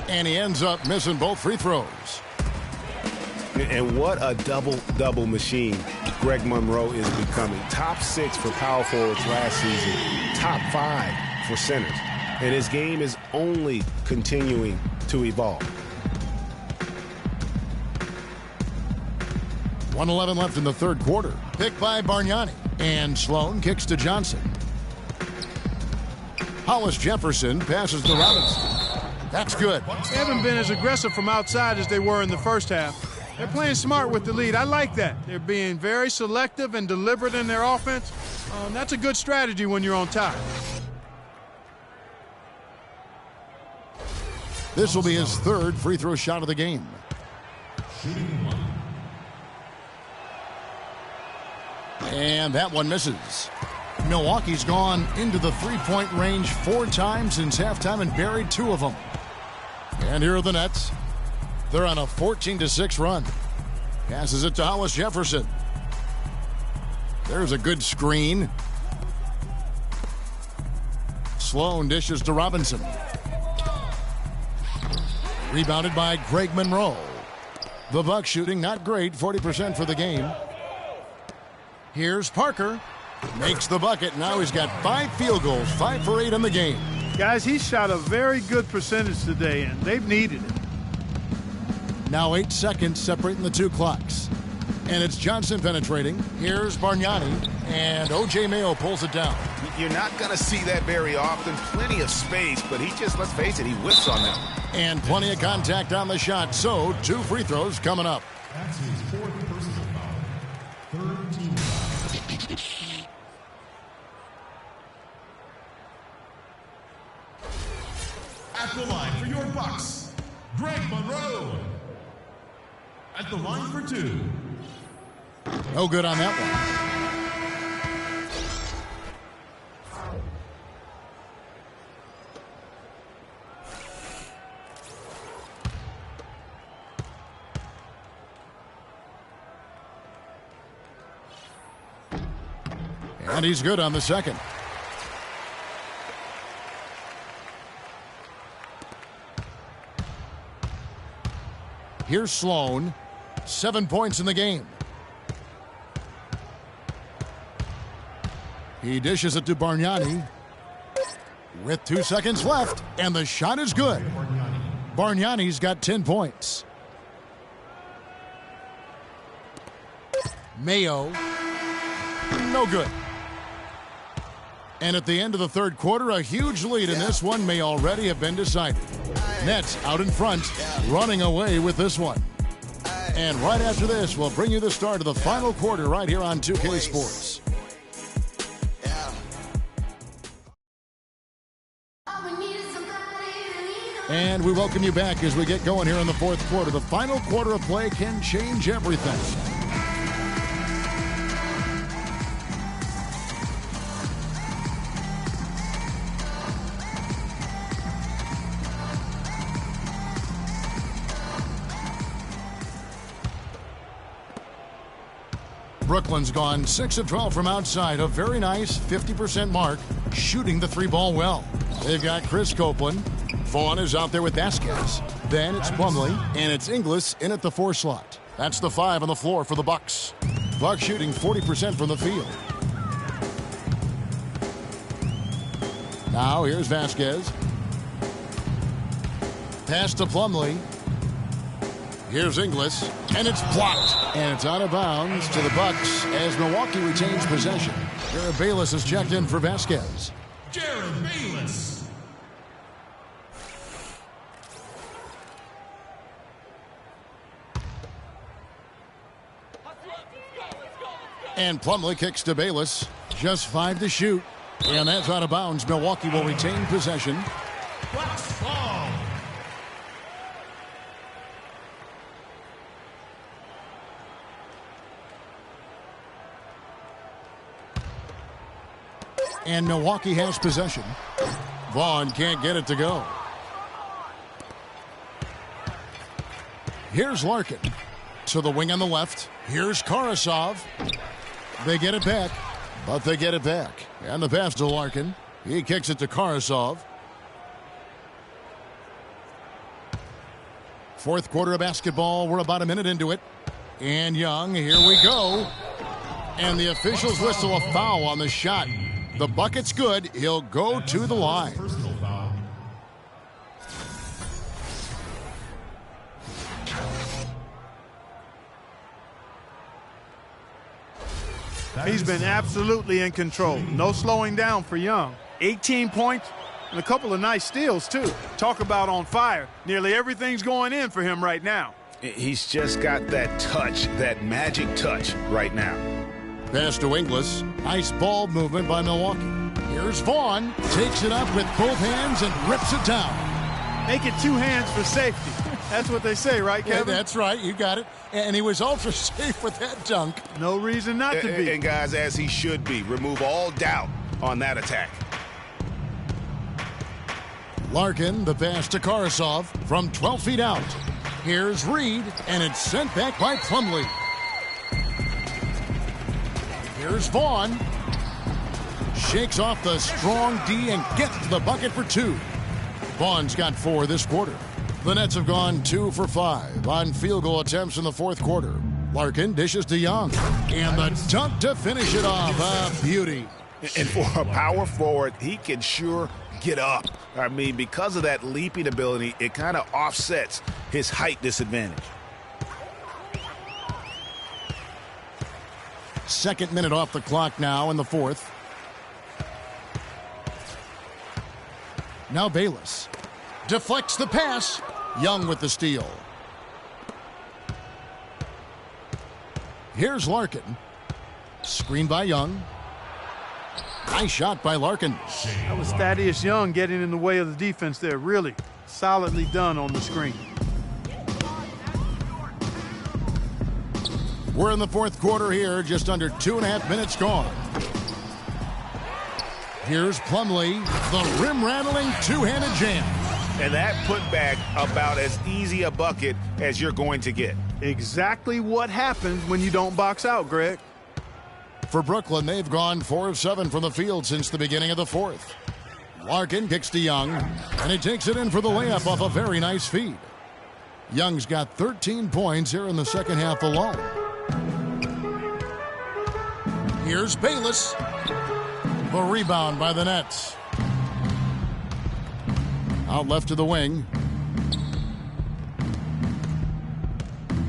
And he ends up missing both free throws. And what a double-double machine Greg Monroe is becoming. Top 6 for power forwards last season. Top 5 for centers. And his game is only continuing to evolve. 1:11 left in the 3rd quarter. Picked by Bargnani. And Sloan kicks to Johnson. Hollis Jefferson passes to Robinson. That's good. They haven't been as aggressive from outside as they were in the first half. They're playing smart with the lead. I like that. They're being very selective and deliberate in their offense. That's a good strategy when you're on top. This will be his 3rd free throw shot of the game. And that one misses. Milwaukee's gone into the 3-point range 4 times since halftime and buried 2 of them. And here are the Nets. They're on a 14-6 run. Passes it to Hollis Jefferson. There's a good screen. Sloan dishes to Robinson. Rebounded by Greg Monroe. The Bucks shooting not great, 40% for the game. Here's Parker. Makes the bucket. Now he's got 5 field goals, 5 for 8 in the game. Guys, he shot a very good percentage today, and they've needed it. Now 8 seconds separating the two clocks. And it's Johnson penetrating. Here's Bargnani, and O.J. Mayo pulls it down. You're not going to see that very often. Plenty of space, but he just, let's face it, he whiffs on that. And plenty of contact on the shot, so 2 free throws coming up. That's his 4th personal foul. 3rd team foul. At the line for your Bucks, Greg Monroe. At the line for 2. No good on that one. And he's good on the second. Here's Sloan. 7 points in the game. He dishes it to Bargnani with 2 seconds left, and the shot is good. Bargnani's got 10 points. Mayo, no good. And at the end of the 3rd quarter, a huge lead in this one may already have been decided. Nets out in front, running away with this one. And right after this, we'll bring you the start of the final quarter right here on 2K Sports. And we welcome you back as we get going here in the 4th quarter. The final quarter of play can change everything. Brooklyn's gone 6 of 12 from outside. A very nice 50% mark, shooting the 3-ball well. They've got Chris Copeland. Vaughn is out there with Vasquez. Then it's Plumlee, and it's Inglis in at the 4 slot. That's the 5 on the floor for the Bucks. Bucks shooting 40% from the field. Now here's Vasquez. Pass to Plumlee. Here's Inglis, and it's blocked. And it's out of bounds to the Bucks as Milwaukee retains possession. Jared Bayless is checked in for Vasquez. Jared Bayless. And Plumlee kicks to Bayless. Just 5 to shoot. And that's out of bounds. Milwaukee will retain possession. Bucks ball. And Milwaukee has possession. Vaughn can't get it to go. Here's Larkin. To the wing on the left. Here's Karasov. They get it back, but they get it back. And the pass to Larkin. He kicks it to Karasov. 4th quarter of basketball. We're about a minute into it. And Young, here we go. And the officials whistle a foul on the shot. The bucket's good. He'll go to the line. He's been absolutely in control. No slowing down for Young. 18 points and a couple of nice steals, too. Talk about on fire. Nearly everything's going in for him right now. He's just got that touch, that magic touch right now. Pass to Inglis. Nice ball movement by Milwaukee. Here's Vaughn. Takes it up with both hands and rips it down. Make it 2 hands for safety. That's what they say, right, Kevin? Yeah, that's right. You got it. And he was ultra safe with that dunk. No reason not to be. And guys, as he should be. Remove all doubt on that attack. Larkin, the pass to Karasov from 12 feet out. Here's Reed, and it's sent back by Plumlee. Here's Vaughn. Shakes off the strong D and gets to the bucket for 2. Vaughn's got 4 this quarter. The Nets have gone 2 for 5 on field goal attempts in the fourth quarter. Larkin dishes to Young. And the dunk to finish it off. A beauty. And for a power forward, he can sure get up. I mean, because of that leaping ability, it kind of offsets his height disadvantage. Second minute off the clock now in the fourth. Now Bayless deflects the pass. Young with the steal. Here's Larkin. Screen by Young. Nice shot by Larkin. That was Thaddeus Young getting in the way of the defense there. Really solidly done on the screen. We're in the fourth quarter here, just under 2.5 minutes gone. Here's Plumlee, the rim-rattling two-handed jam. And that putback about as easy a bucket as you're going to get. Exactly what happens when you don't box out, Greg. For Brooklyn, they've gone 4 of 7 from the field since the beginning of the fourth. Larkin kicks to Young, and he takes it in for the layup off a very nice feed. Young's got 13 points here in the second half alone. Here's Bayless. The rebound by the Nets. Out left to the wing.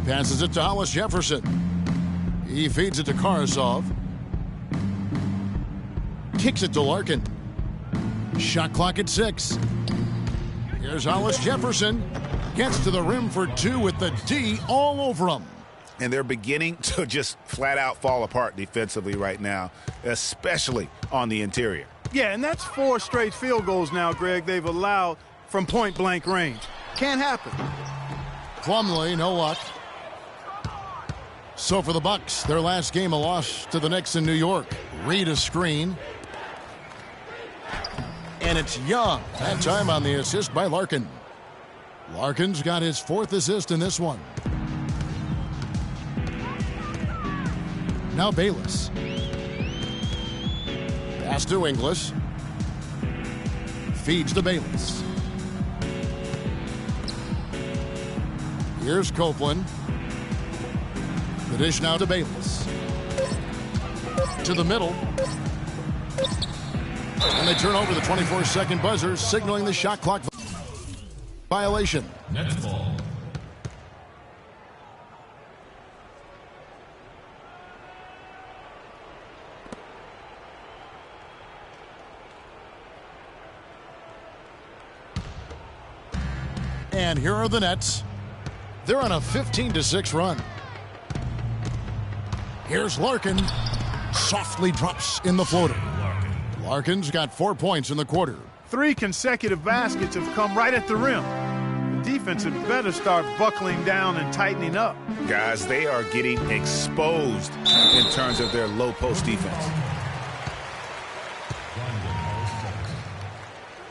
Passes it to Hollis Jefferson. He feeds it to Karasov. Kicks it to Larkin. Shot clock at 6. Here's Hollis Jefferson. Gets to the rim for 2 with the D all over him. And they're beginning to just flat out fall apart defensively right now, especially on the interior. Yeah, and that's 4 straight field goals now, Greg, they've allowed from point-blank range. Can't happen. Plumlee, no luck. So for the Bucks, their last game a loss to the Knicks in New York. Reed a screen. And it's Young. That time on the assist by Larkin. Larkin's got his 4th assist in this one. Now Bayless. Pass to Inglis. Feeds to Bayless. Here's Copeland. The dish now to Bayless. To the middle. And they turn over the 24-second buzzer, signaling the shot clock violation. Nets ball. And here are the Nets. They're on a 15-6 run. Here's Larkin. Softly drops in the floater. Larkin's got 4 points in the quarter. 3 consecutive baskets have come right at the rim. The defense had better start buckling down and tightening up. Guys, they are getting exposed in terms of their low post defense.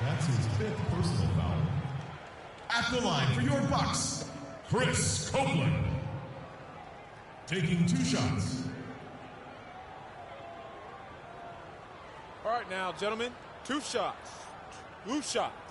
That's his 5th personal foul. At the line for your Bucks, Chris Copeland. Taking 2 shots. All right now, gentlemen, 2 shots. 2 shots.